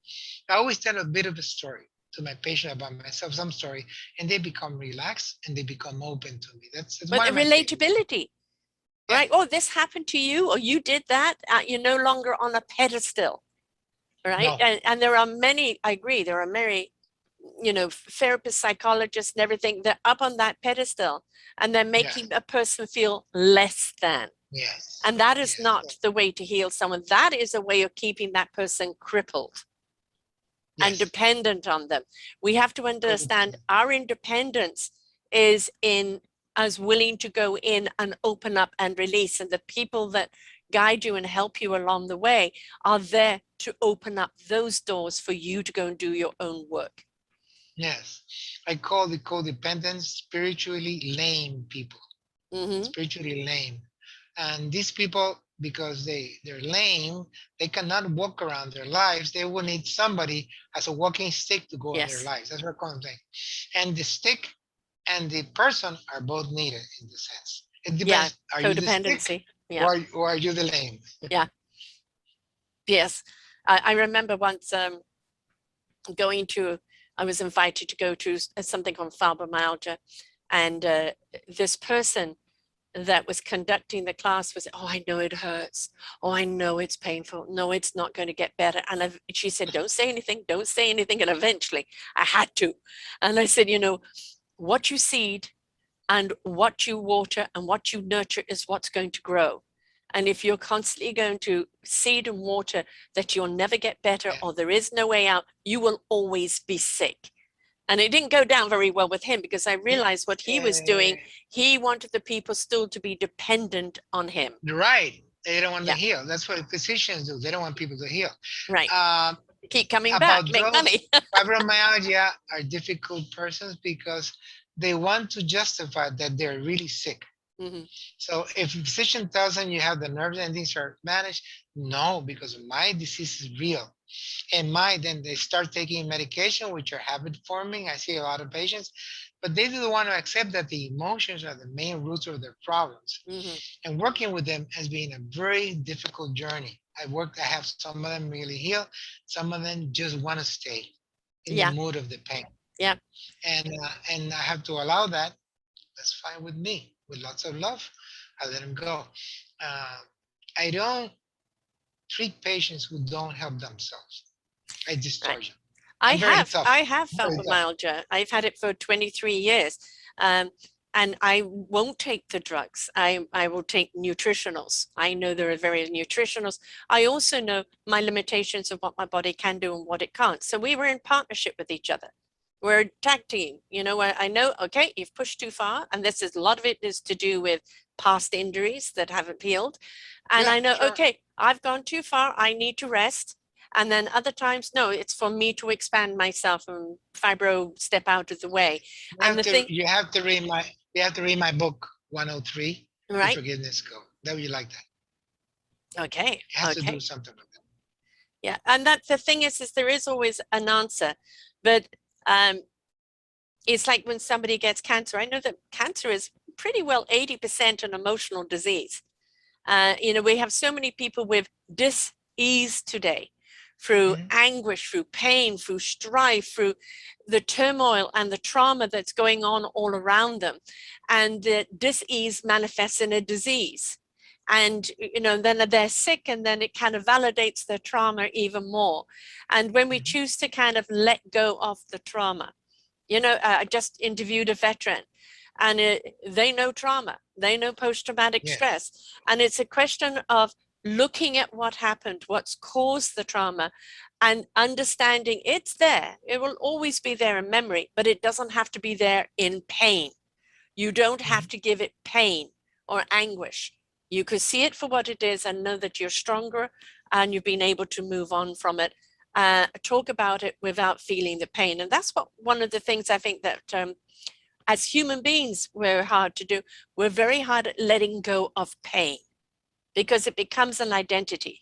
I always tell a bit of a story to my patient about myself, some story, and they become relaxed and they become open to me. That's But one the of my favorites. relatability, Yeah. right? Oh, this happened to you, or you did that. You're no longer on a pedestal, right? No. And there are many, I agree, there are many, therapists, psychologists, and everything. They're up on that pedestal and they're Yeah. making a person feel less than. Yes. And that is Yes. not the way to heal someone. That is a way of keeping that person crippled and Yes. dependent on them. We have to understand Codependent. our independence is in us willing to go in and open up and release. And the people that guide you and help you along the way are there to open up those doors for you to go and do your own work. Yes. I call the codependents spiritually lame people. Mm-hmm. Spiritually lame. And these people, because they're lame, they cannot walk around their lives. They will need somebody as a walking stick to go in their Yes. lives. That's what I'm saying. And the stick and the person are both needed in the sense. It Yeah. depends. Are you the stick Codependency. Yeah. or are you the lame? Yeah. Yes. I remember once going to I was invited to go to something called fibromyalgia, and this person that was conducting the class was, oh, I know it hurts. Oh, I know it's painful. No, it's not going to get better. And she said, don't say anything, don't say anything. And eventually I had to. And I said, what you seed and what you water and what you nurture is what's going to grow. And if you're constantly going to seed and water that you'll never get better or there is no way out, you will always be sick. And it didn't go down very well with him because I realized what he was doing. He wanted the people still to be dependent on him. Right. They don't want to heal. That's what physicians do. They don't want people to heal. Right. Keep coming about back, make money. Fibromyalgia are difficult persons because they want to justify that they're really sick. Mm-hmm. So if a physician tells them you have the nerves and things are managed, no, because my disease is real. And then they start taking medication, which are habit forming. I see a lot of patients, but they don't want to accept that the emotions are the main roots of their problems. Mm-hmm. And working with them has been a very difficult journey. I have some of them really heal. Some of them just want to stay in the mood of the pain. Yeah. And I have to allow that. That's fine with me. With lots of love, I let them go. I don't treat patients who don't help themselves. I discharge them. I have fibromyalgia. I've had it for 23 years. And I won't take the drugs. I will take nutritionals. I know there are various nutritionals. I also know my limitations of what my body can do and what it can't. So we were in partnership with each other. We're a tag team. I know, okay, you've pushed too far. And a lot of it is to do with past injuries that haven't healed. And I know, okay, I've gone too far. I need to rest. And then other times, no, it's for me to expand myself and fibro step out of the way. You have to read my book 103, right? The Forgiveness Code. That you like that. Okay. You have to do something with that. Yeah, and that the thing is there is always an answer, but it's like when somebody gets cancer. I know that cancer is pretty well 80% an emotional disease. We have so many people with dis-ease today, through anguish, through pain, through strife, through the turmoil and the trauma that's going on all around them. And the dis-ease manifests in a disease. And, then they're sick, and then it kind of validates their trauma even more. And when we choose to kind of let go of the trauma, I just interviewed a veteran, and they know trauma, they know post-traumatic stress. And it's a question of looking at what happened, what's caused the trauma, and understanding it's there. It will always be there in memory, but it doesn't have to be there in pain. You don't have to give it pain or anguish. You could see it for what it is and know that you're stronger and you've been able to move on from it. Talk about it without feeling the pain. And that's one of the things I think that as human beings, we're hard to do. We're very hard at letting go of pain, because it becomes an identity.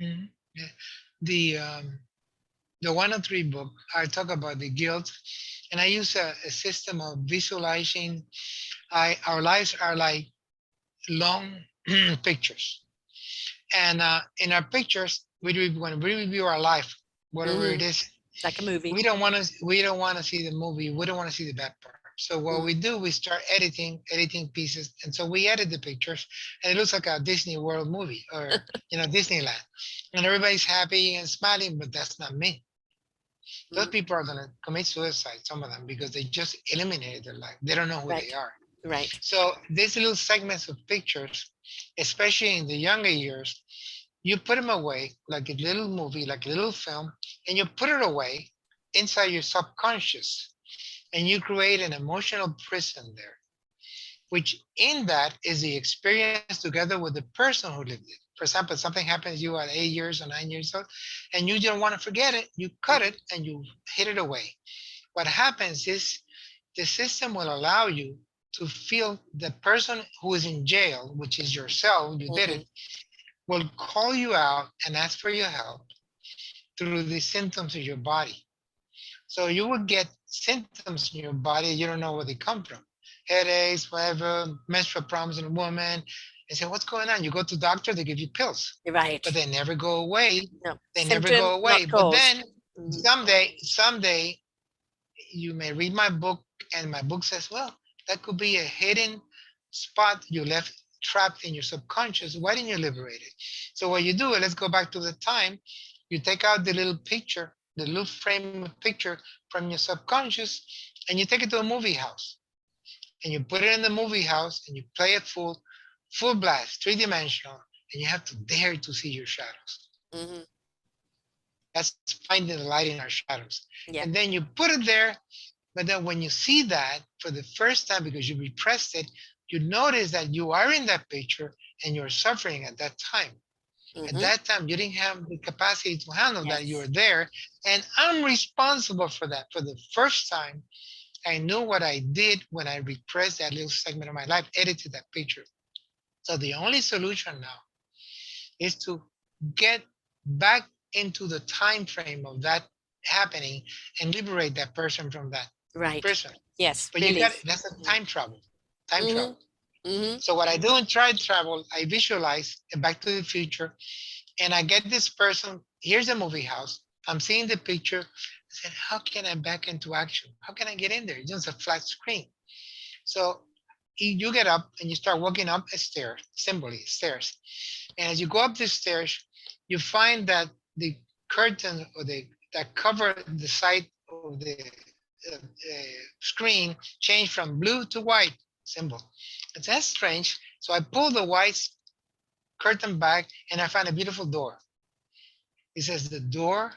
Mm-hmm. Yeah. The 103 book, I talk about the guilt, and I use a system of visualizing. Our lives are like long pictures, and in our pictures, when we review our life, whatever it is, like a movie, we don't want to see the movie. We don't want to see the bad part. So what we do, we start editing pieces. And so we edit the pictures, and it looks like a Disney World movie or, Disneyland. And everybody's happy and smiling, but that's not me. Those people are going to commit suicide, some of them, because they just eliminated their life. They don't know who they are. Right. So these little segments of pictures, especially in the younger years, you put them away like a little movie, like a little film, and you put it away inside your subconscious. And you create an emotional prison there, which in that is the experience together with the person who lived it. For example, something happens to you at 8 years or 9 years old, and you don't want to forget it. You cut it and you hit it away. What happens is the system will allow you to feel the person who is in jail, which is yourself, you did it, will call you out and ask for your help through the symptoms of your body. So you will get symptoms in your body, you don't know where they come from. Headaches, whatever, menstrual problems in a woman. And say, what's going on? You go to the doctor, they give you pills. Right. But they never go away. No. They never go away. But then Mhm. Someday you may read my book, and my book says, well, that could be a hidden spot you left trapped in your subconscious. Why didn't you liberate it? So what you do, let's go back to the time. You take out the little picture, the little frame of picture from your subconscious, and you take it to a movie house, and you put it in the movie house, and you play it full blast, three-dimensional, and you have to dare to see your shadows. Mhm. That's finding the light in our shadows. And Yeah. then you put it there. But then when you see that for the first time because you repressed it, you notice that you are in that picture and you're suffering at that time. At Mhm. that time, you didn't have the capacity to handle that. You Yes. were there, and I'm responsible for that. For the first time, I knew what I did when I repressed that little segment of my life, edited that picture. So the only solution now is to get back into the time frame of that happening and liberate that person from that Right. prison. Yes. But you got Release. that's a Mhm. time travel. Time Mhm. travel. Mhm. So what I do in time travel, I visualize a Back to the Future, and I get this person. Here's a movie house. I'm seeing the picture. I said, how can I back into action? How can I get in there? It's just a flat screen. So you get up and you start walking up a stair, simply stairs. And as you go up the stairs, you find that the curtain or the that cover the side of the screen changed from blue to white symbol. It's that's strange. So I pull the white curtain back and I find a beautiful door. It says the door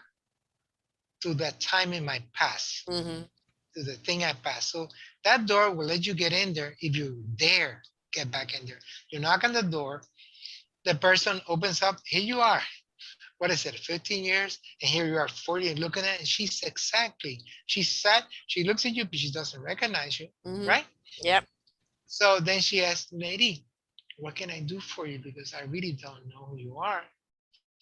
to that time in my past, Mhm. to the thing I passed. So that door will let you get in there if you dare get back in there. You knock on the door, the person opens up, here you are. What is it, 15 years? And here you are 40 and looking at it. And she's exactly, she sat, she looks at you, but she doesn't recognize you, Mhm. right? Yep. So then she asked, lady, what can I do for you? Because I really don't know who you are.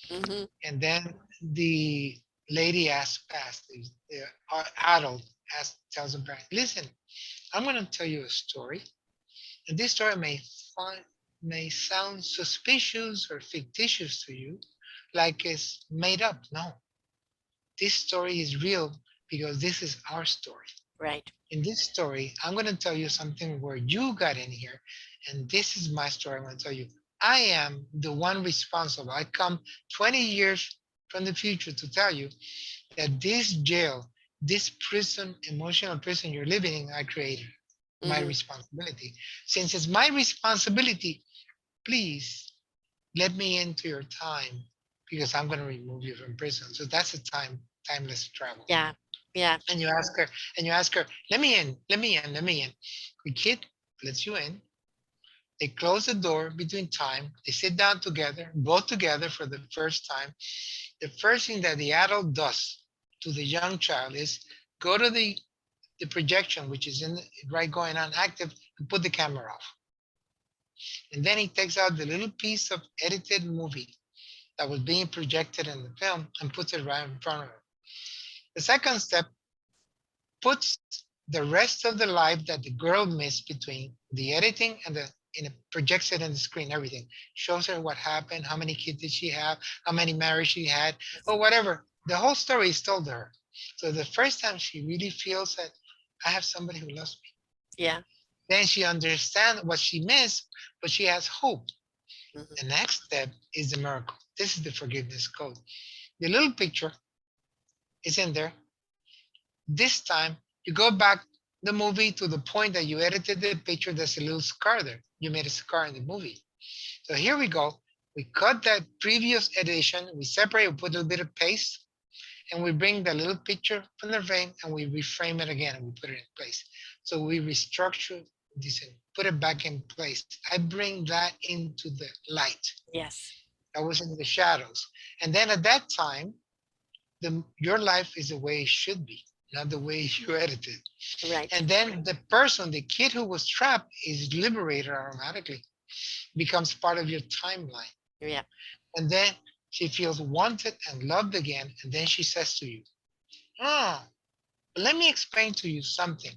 Mhm. And then the lady asked the adult tells the parent, listen, I'm going to tell you a story. And this story find, may sound suspicious or fictitious to you, like it's made up. No, this story is real because this is our story. Right. In this story, I'm going to tell you something where you got in here, and this is my story. I'm going to tell you, I am the one responsible. I come 20 years from the future to tell you that this jail, this prison, emotional prison you're living in, I created. My Mhm. responsibility. Since it's my responsibility, please let me into your time because I'm going to remove you from prison. So that's a timeless travel. Yeah. Yeah. And you ask her, let me in, let me in, let me in. The kid lets you in. They close the door between time. They sit down together, both together for the first time. The first thing that the adult does to the young child is go to the projection, which is in right going on active, and put the camera off. And then he takes out the little piece of edited movie that was being projected in the film and puts it right in front of him. The second step puts the rest of the life that the girl missed between the editing and the and it projects it on the screen, everything. Shows her what happened, how many kids did she have, how many marriages she had, or whatever. The whole story is told to her. So the first time she really feels that I have somebody who loves me. Yeah. Then she understands what she missed, but she has hope. Mhm. The next step is the miracle. This is the forgiveness code. The little picture is in there. This time, you go back the movie to the point that you edited the picture. There's a little scar there. You made a scar in the movie. So here we go. We cut that previous edition. We separate, we put a little bit of paste, and we bring the little picture from the frame and we reframe it again and we put it in place. So we restructure this and put it back in place. I bring that into the light Yes. that was in the shadows. And then at that time, your life is the way it should be, not the way you edited. Right. And then the person, the kid who was trapped, is liberated automatically, becomes part of your timeline. Yeah. And then she feels wanted and loved again. And then she says to you, oh, let me explain to you something.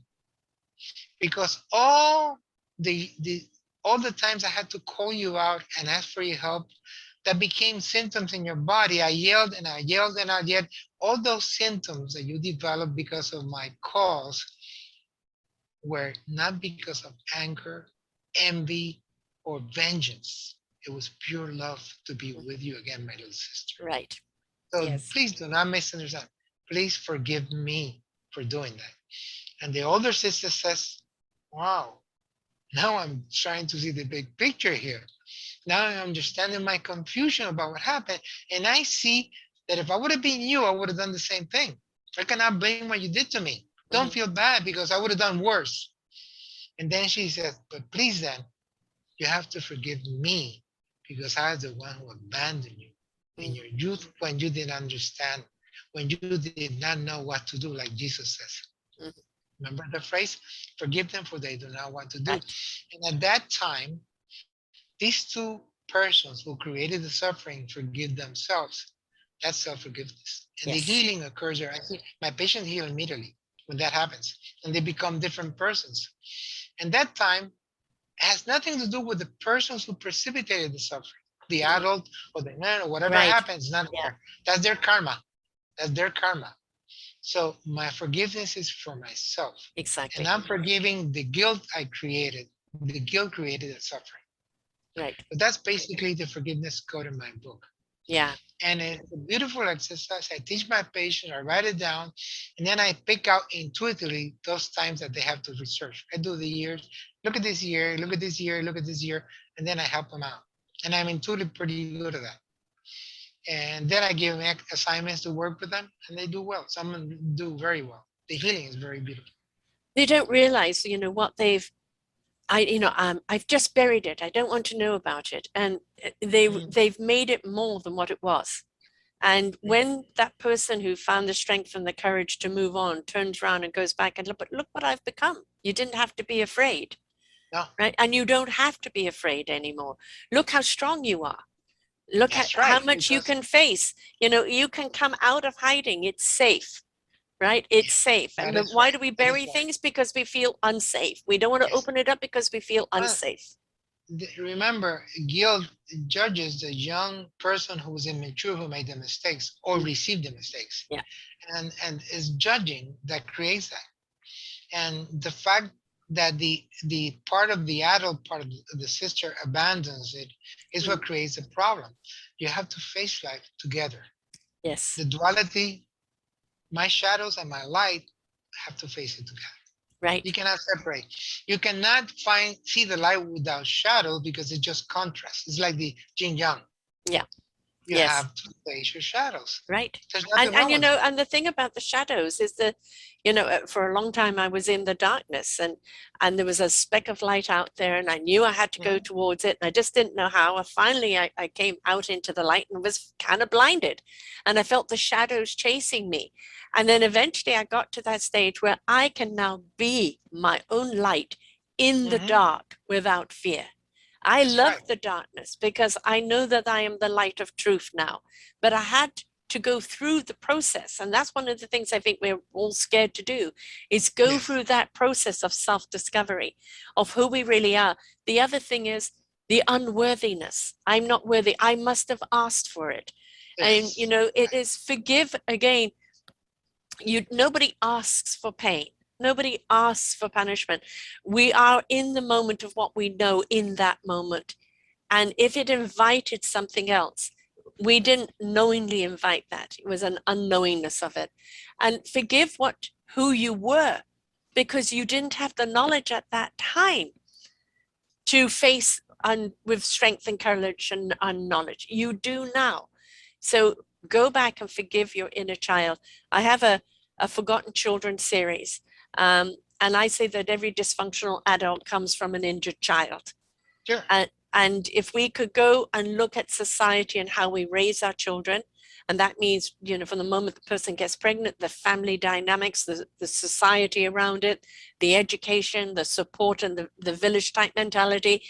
Because the all the times I had to call you out and ask for your help, that became symptoms in your body. I yelled and I yelled and I yelled. all those symptoms that you develop because of my cause were not because of anger, envy, or vengeance. It was pure love to be Mhm. with you again, my little sister. Right. So Yes. please do not misunderstand. Please forgive me for doing that. And the older sister says, wow, now I'm trying to see the big picture here. Now I'm understanding my confusion about what happened. And I see that if I would have been you, I would have done the same thing. I cannot blame what you did to me. Don't Hmm. feel bad because I would have done worse. And then she says, but please then, you have to forgive me because I was the one who abandoned you in your youth when you didn't understand, when you did not know what to do, like Jesus says. Hmm. Remember the phrase? Forgive them for they do not want to do. Right. And at that time, these two persons who created the suffering forgive themselves. That's self-forgiveness. And the Yes. healing occurs there. I see my patient heal immediately when that happens. And they become different persons. And that time has nothing to do with the persons who precipitated the suffering. The Mhm. adult or the man or whatever Right. happens, not Yeah. there. That's their karma. That's their karma. So my forgiveness is for myself. And Exactly. I'm forgiving the guilt I created. The guilt created that suffering. Right. But that's basically the forgiveness code in my book. Yeah. And it's a beautiful exercise. I teach my patients, I write it down, and then I pick out intuitively those times that they have to research. I do the years, look at this year, look at this year, look at this year, and then I help them out. And I'm intuitively pretty good at that. And then I give them assignments to work with them, and they do well. Some do very well. The healing is very beautiful. They don't realize, what I've just buried it. I don't want to know about it. And Mhm, they've made it more than what it was. And mhm. when that person who found the strength and the courage to move on turns around and goes back and look, but look what I've become. You didn't have to be afraid, No, right? And you don't have to be afraid anymore. Look how strong you are. Look at that's how right. much you Because can face. You can come out of hiding. It's safe, right? It's yeah, safe. that And is why right. do we That is bury right. things? Because we feel unsafe. We don't want to Yes. open it up because we feel Well, unsafe. remember, guilt judges the young person who was immature who made the mistakes or Mm. received the mistakes, Yeah. and is judging that creates that. And the fact that the part of the adult part of the sister abandons it is what Mm. creates a problem. You have to face life together. Yes. The duality, my shadows and my light, have to face it together. You Right. cannot separate. You cannot see the light without shadow because it's just contrast. It's like the yin yang. Yeah. You Yes. have to face your shadows. Right. There's And nothing and wrong you with know, that. and the thing about the shadows is that, for a long time I was in the darkness, and there was a speck of light out there, and I knew I had to go Mhm. towards it, and I just didn't know how. And finally I came out into the light and was kind of blinded. And I felt the shadows chasing me. And then eventually I got to that stage where I can now be my own light in the Mhm. dark without fear. I That's love right. the darkness because I know that I am the light of truth now. But I had to go through the process. And that's one of the things I think we're all scared to do is go Yes. through that process of self-discovery of who we really are. The other thing is the unworthiness. I'm not worthy. I must have asked for it. And Yes. it is forgive again. Nobody asks for pain. Nobody asks for punishment. We are in the moment of what we know in that moment. And if it invited something else, we didn't knowingly invite that. It was an unknowingness of it. And forgive who you were because you didn't have the knowledge at that time to face with strength and courage and knowledge. You do now. So go back and forgive your inner child. I have a Forgotten Children series. And I say that every dysfunctional adult comes from an injured child. Sure. And if we could go and look at society and how we raise our children, and that means, from the moment the person gets pregnant, the family dynamics, the society around it, the education, the support, and the village type mentality,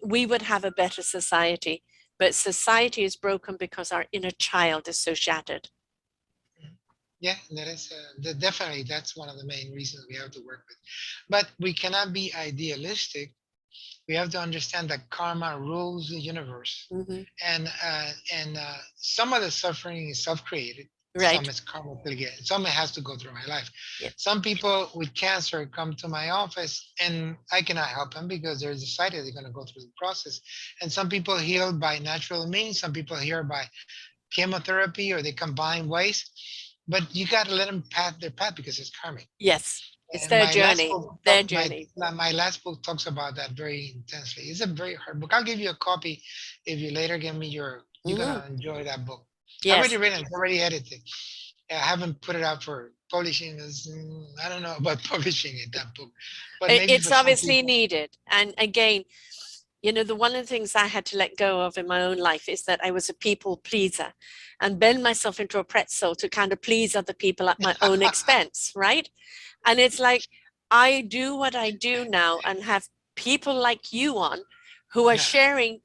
we would have a better society. But society is broken because our inner child is so shattered. Mhm. Yeah, that is definitely that's one of the main reasons we have to work with. But we cannot be idealistic. We have to understand that karma rules the universe, Mm-hmm. and some of the suffering is self-created. Some Right. is karmically get. Some it has to go through my life. Yeah. Some people with cancer come to my office and I cannot help them because they're decided they're going to go through the process. And some people heal by natural means. Some people heal by chemotherapy, or they combine ways. But you got to let them path their path because it's karmic. Yes. It's And their my last journey. book, Their journey. my last book talks about that very intensely. It's a very hard book. I'll give you a copy if you later give me your. You're Hmm. gonna enjoy that book. I already Yes. written it. It's already edited. I haven't put it out for publishing. I don't know about publishing it, that book, but maybe It's for some obviously people. needed. And again, the one of the things I had to let go of in my own life is that I was a people pleaser and bend myself into a pretzel to kind of please other people at my own expense, right? And it's like I do what I do now and have people like you on who are Yeah, sharing,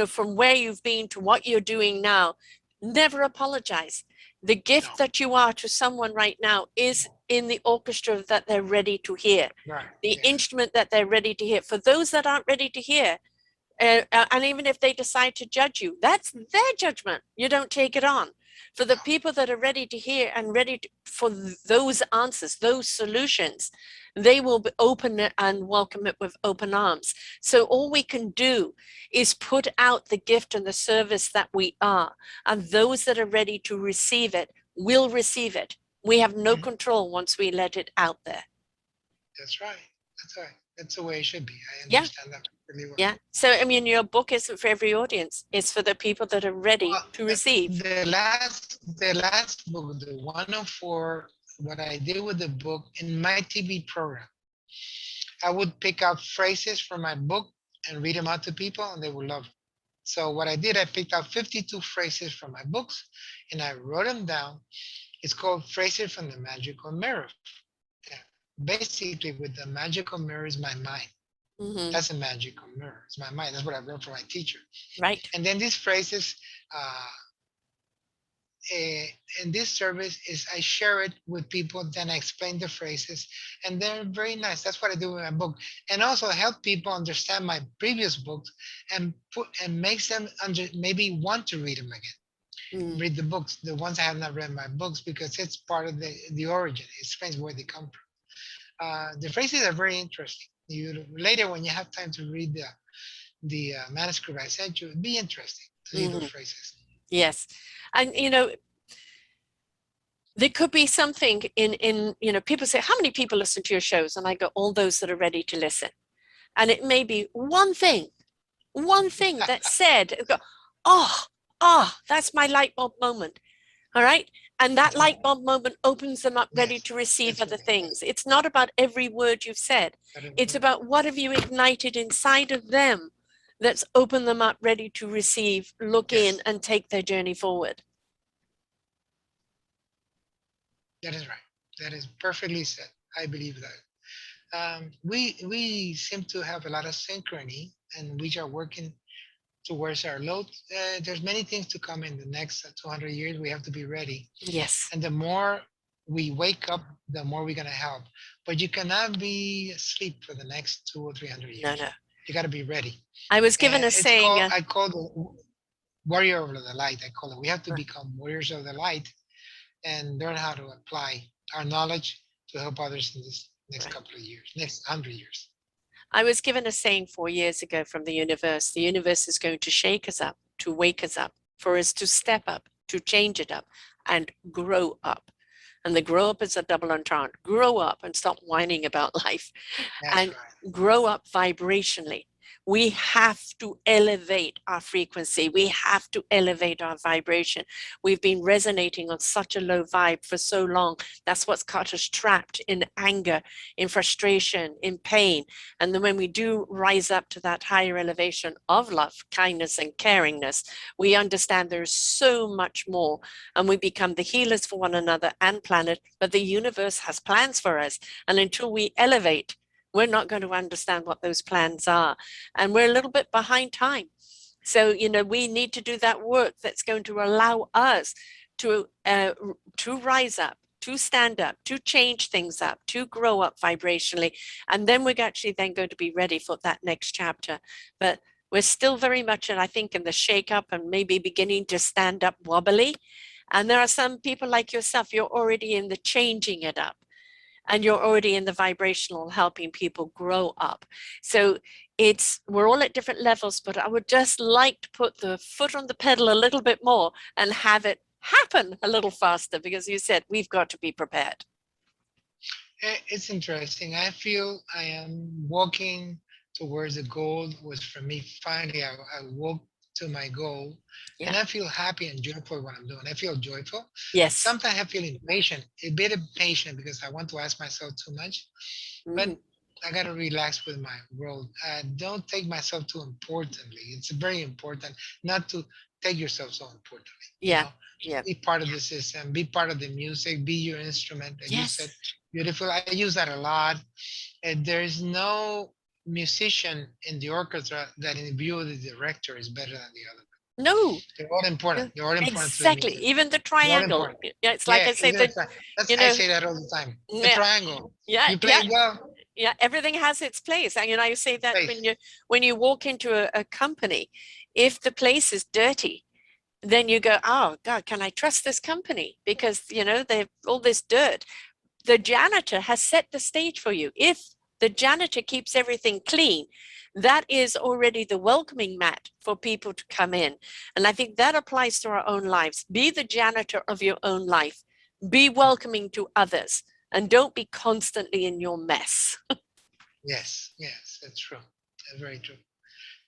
from where you've been to what you're doing now. Never apologize. The no, gift that you are to someone right now is in the orchestra that they're ready to hear, right, the yeah, instrument that they're ready to hear. For those that aren't ready to hear, and even if they decide to judge you, that's their judgment. You don't take it on. For the no, people that are ready to hear and ready for those answers, those solutions, they will be open it and welcome it with open arms. So all we can do is put out the gift and the service that we are, and those that are ready to receive it will receive it. We have no mhm, control once we let it out there. that's right, that's right. That's the way it should be. I Yeah. understand that really well. Yeah. So, I mean, your book isn't for every audience. It's for the people that are ready Well, to receive. the last book, the 104, what I did with the book in my TV program, I would pick out phrases from my book and read them out to people, and they would love it. So what I did, I picked out 52 phrases from my books, and I wrote them down. It's called Phrases from the Magical Mirror. Yeah. Basically, with the magical mirror is my mind. Hmm. That's a magical mirror. It's my mind. That's what I learned from my teacher. Right. And then these phrases, uh, eh, in this service, is I share it with people. Then I explain the phrases, and they're very nice. That's what I do with my book, and also help people understand my previous books and put and makes them maybe want to read them again. Mm. Read the books, the ones I have not read my books, because it's part of the origin. It explains where they come from. The phrases are very interesting. You later, when you have time to read the manuscript I sent you, it'd be interesting to see those Hmm. phrases. Yes. And, there could be something in people say, how many people listen to your shows? And I go, all those that are ready to listen. And it may be one thing that said, go, oh, that's my light bulb moment. All right. And that That's right. light bulb moment opens them up ready Yes, to receive that's other right. things. It's not about every word you've said. That is It's right. about what have you ignited inside of them that's opened them up ready to receive, look in, Yes, and take their journey forward. that is right. That is perfectly said. I believe that. We seem to have a lot of synchrony, and we are working towards our load. There's many things to come in the next 200 years. We have to be ready, Yes. and the more we wake up, the more we're gonna help. But you cannot be asleep for the next 2 or 300 No, years. no. You got to be ready. I was given And a it's saying, called I call the warrior of the light. I call it. We have to right, become warriors of the light and learn how to apply our knowledge to help others in this next right. couple of years, next 100 years. I was given a saying 4 years ago from the universe. The universe is going to shake us up, to wake us up, for us to step up, to change it up, and grow up. And the grow up is a double entendre. Grow up and stop whining about life That's and right. grow up vibrationally. We have to elevate our frequency. We have to elevate our vibration. We've been resonating on such a low vibe for so long. That's what's got us trapped in anger, in frustration, in pain. And then when we do rise up to that higher elevation of love, kindness, and caringness, we understand there's so much more. And we become the healers for one another and planet. But the universe has plans for us. And until we elevate, we're not going to understand what those plans are. And we're a little bit behind time. So, we need to do that work that's going to allow us to rise up, to stand up, to change things up, to grow up vibrationally. And then we're actually then going to be ready for that next chapter. But we're still very much, and I think, in the shake up and maybe beginning to stand up wobbly. And there are some people like yourself, you're already in the changing it up. And you're already in the vibrational helping people grow up. So we're all at different levels, but I would just like to put the foot on the pedal a little bit more and have it happen a little faster, because you said we've got to be prepared. It's interesting. I feel I am walking towards the goal. Was for me finally. I walk to my goal, and Yeah. I feel happy and joyful when I'm doing. I feel joyful. Yes. Sometimes I feel impatient, a bit impatient because I want to ask myself too much. But Mhm. I gotta relax with my world. Don't take myself too importantly. It's very important not to take yourself so importantly. You Yeah. know, Yeah. be part of the system, be part of the music, be your instrument. And you said Yes. beautiful. I use that a lot. And there is no musician in the orchestra that in view of the director is better than the other. No. They're all important. No. They're all important to the Exactly. music. Even the They're all triangle. important. Yeah, it's like Yeah, I say that, that's you I know, say that all the time. The yeah, triangle. yeah, You play yeah, it well, yeah. Everything has its place. And I say that place. when you walk into a company, if the place is dirty, then you go, oh God, can I trust this company? Because they've all this dirt. The janitor has set the stage for you. If the janitor keeps everything clean, that is already the welcoming mat for people to come in. And I think that applies to our own lives. Be the janitor of your own life. Be welcoming to others, and don't be constantly in your mess. Yes, yes, that's true. That's very true.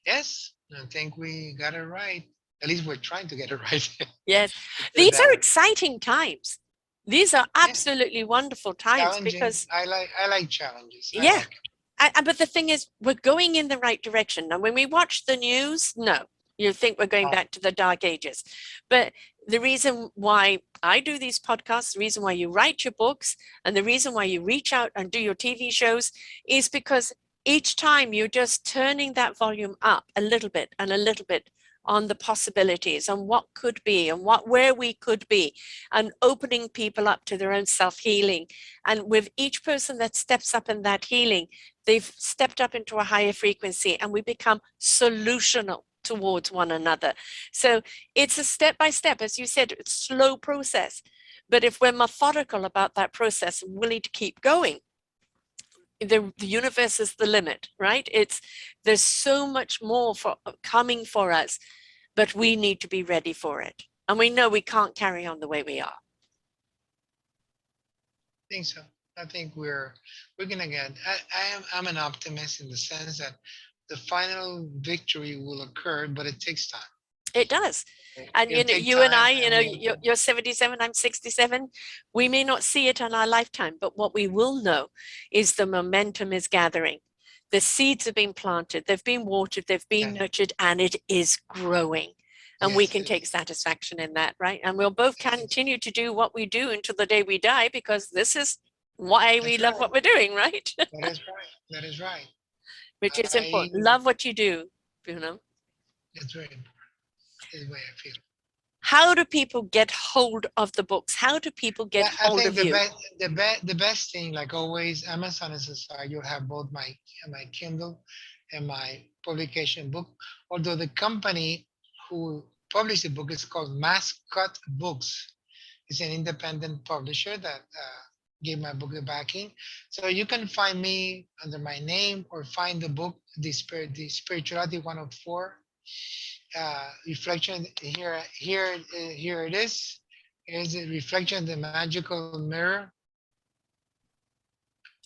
Yes, I think we got it right. At least we're trying to get it right. Yes, Let's put it these that are way. exciting times. These are Yeah, absolutely wonderful times challenging. because, I like challenges. I yeah, like it. but the thing is, we're going in the right direction. Now, when we watch the news, no, you think we're going Oh, back to the dark ages. But the reason why I do these podcasts, the reason why you write your books, and the reason why you reach out and do your TV shows is because each time you're just turning that volume up a little bit and a little bit on the possibilities and what could be and where we could be, and opening people up to their own self-healing. And with each person that steps up in that healing, they've stepped up into a higher frequency, and we become solutional towards one another. So it's a step by step, as you said, it's a slow process. But if we're methodical about that process and willing to keep going, the universe is the limit, right? There's so much more coming for us, but we need to be ready for it. And we know we can't carry on the way we are. I think so. I think we're gonna get. I'm an optimist in the sense that the final victory will occur, but it takes time. It does. And It'll take you and time, I, and you're 77, I'm 67. We may not see it in our lifetime, but what we will know is the momentum is gathering. The seeds have been planted, they've been watered, they've been yes, nurtured, and it is growing. And we yes, can it take is. satisfaction in that, right? And we'll both It is. continue to do what we do until the day we die, because this is why we That's love right. what we're doing, right? That is right. That is right. Which is I. important. Love what you do, you know. It's very important. Is the way I feel. How do people get hold of the books? How do people get I hold think of you? the best thing, like always, Amazon is a site. You'll have both my Kindle and my publication book. Although the company who published the book is called Mascot Books. It's an independent publisher that gave my book the backing. So you can find me under my name or find the book, the Spirituality 104 reflection. Here it is. Here's the reflection, the magical mirror.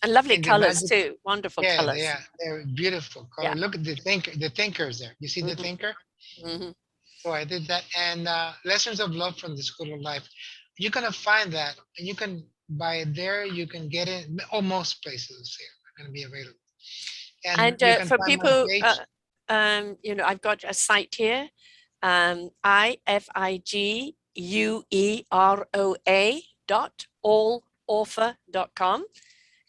And I lovely think the colors magic. too. Wonderful Yeah, colors. they're beautiful color. Yeah. Look at the thinker. The thinkers there. You see the Hmm. thinker? Hmm. So I did that. And lessons of love from the school of life. You're gonna find that, and you can buy it there. You can get it. Almost places are gonna be available, and And you can for find my people, page. I've got a site here, ifigueroa.allauthor.com.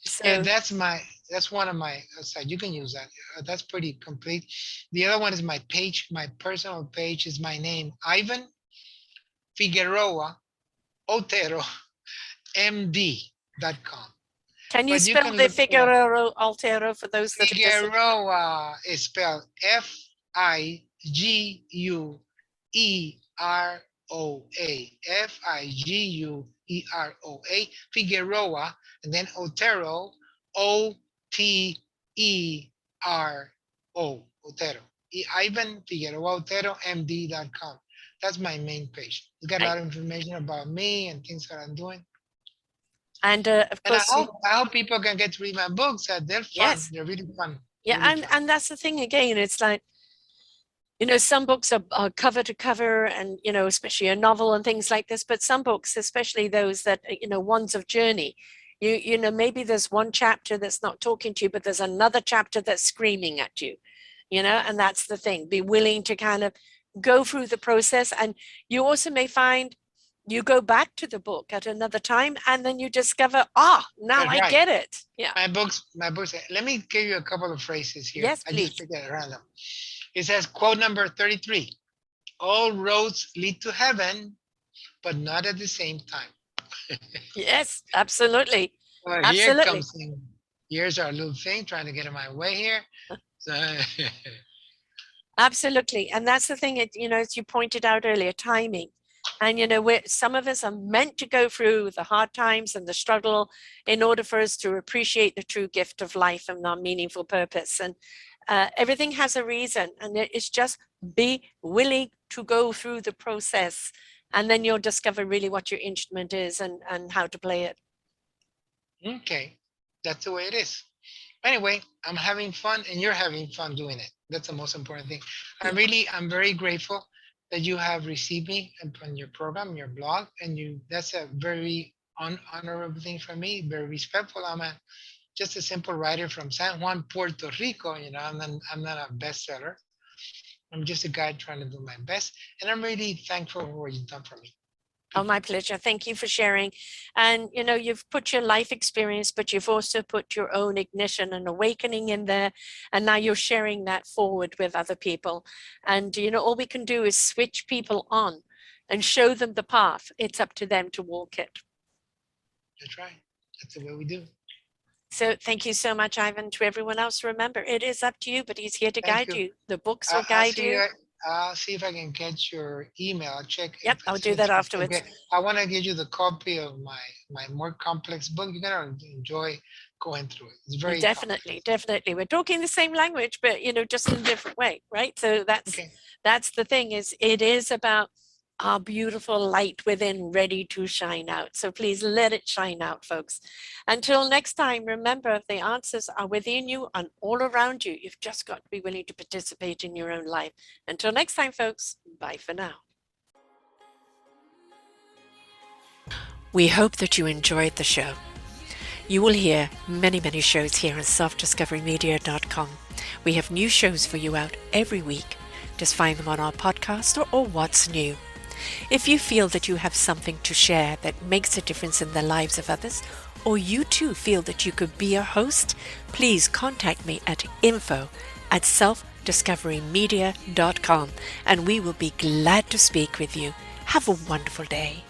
Yeah, So that's one of my site. You can use that. That's pretty complete. The other one is my page. My personal page is my name, Ivan Figueroa Otero, MD.com. can you But you spell can the look for Figueroa Otero for those that are just, Figueroa is spelled Figueroa. Figueroa, Figueroa, and then Otero, Otero, Otero. Ivan Figueroa Otero, MD.com. That's my main page. It's got a lot of information about me and things that I'm doing. And of And course, I hope people can get to read my books. They're fun. yes, They're really fun. yeah, Really fun. and that's the thing again. It's like, you know, some books are cover to cover, and you know, especially a novel and things like this. But some books, especially those that you know, ones of journey, you know, maybe there's one chapter that's not talking to you, but there's another chapter that's screaming at you. You know, and that's the thing. Be willing to kind of go through the process, and you also may find you go back to the book at another time, and then you discover, now That's I right. get it. Yeah. My books. Let me give you a couple of phrases here. Yes, I just please. picked it at random. It says, quote number 33: all roads lead to heaven, but not at the same time. Yes, absolutely. Well, here Absolutely. comes in. Here's our little thing trying to get in my way here. So, Absolutely. And that's the thing, you know, as you pointed out earlier, timing. And, you know, some of us are meant to go through the hard times and the struggle in order for us to appreciate the true gift of life and our meaningful purpose. And everything has a reason. And it's just be willing to go through the process. And then you'll discover really what your instrument is and how to play it. okay, that's the way it is. Anyway, I'm having fun and you're having fun doing it. That's the most important thing. I'm very grateful that you have received me on your program, your blog, and that's a very honorable thing for me, very respectful. Just a simple writer from San Juan, Puerto Rico. You know, I'm not a bestseller. I'm just a guy trying to do my best, and I'm really thankful for what you've done for me. Oh, my pleasure. Thank you for sharing. And, you know, you've put your life experience, but you've also put your own ignition and awakening in there. And now you're sharing that forward with other people. And, you know, all we can do is switch people on and show them the path. It's up to them to walk it. That's right. That's the way we do. So thank you so much, Ivan. To everyone else, remember, it is up to you, but he's here to Thank guide you. you. The books will I'll guide see. you. I'll see if I can get your email. I'll check Yep, if I'll as do soon as that I afterwards. get. I want to give you the copy of my more complex book. You're gonna enjoy going through it. It's very Definitely, complex. definitely. We're talking the same language, but you know, just in a different way, right? So Okay. that's the thing, is it is about our beautiful light within ready to shine out. So please let it shine out, folks. Until next time, remember, the answers are within you and all around you. You've just got to be willing to participate in your own life. Until next time, folks, bye for now. We hope that you enjoyed the show. You will hear many, many shows here on selfdiscoverymedia.com. We have new shows for you out every week. Just find them on our podcast or What's New. If you feel that you have something to share that makes a difference in the lives of others, or you too feel that you could be a host, please contact me at info@selfdiscoverymedia.com and we will be glad to speak with you. Have a wonderful day.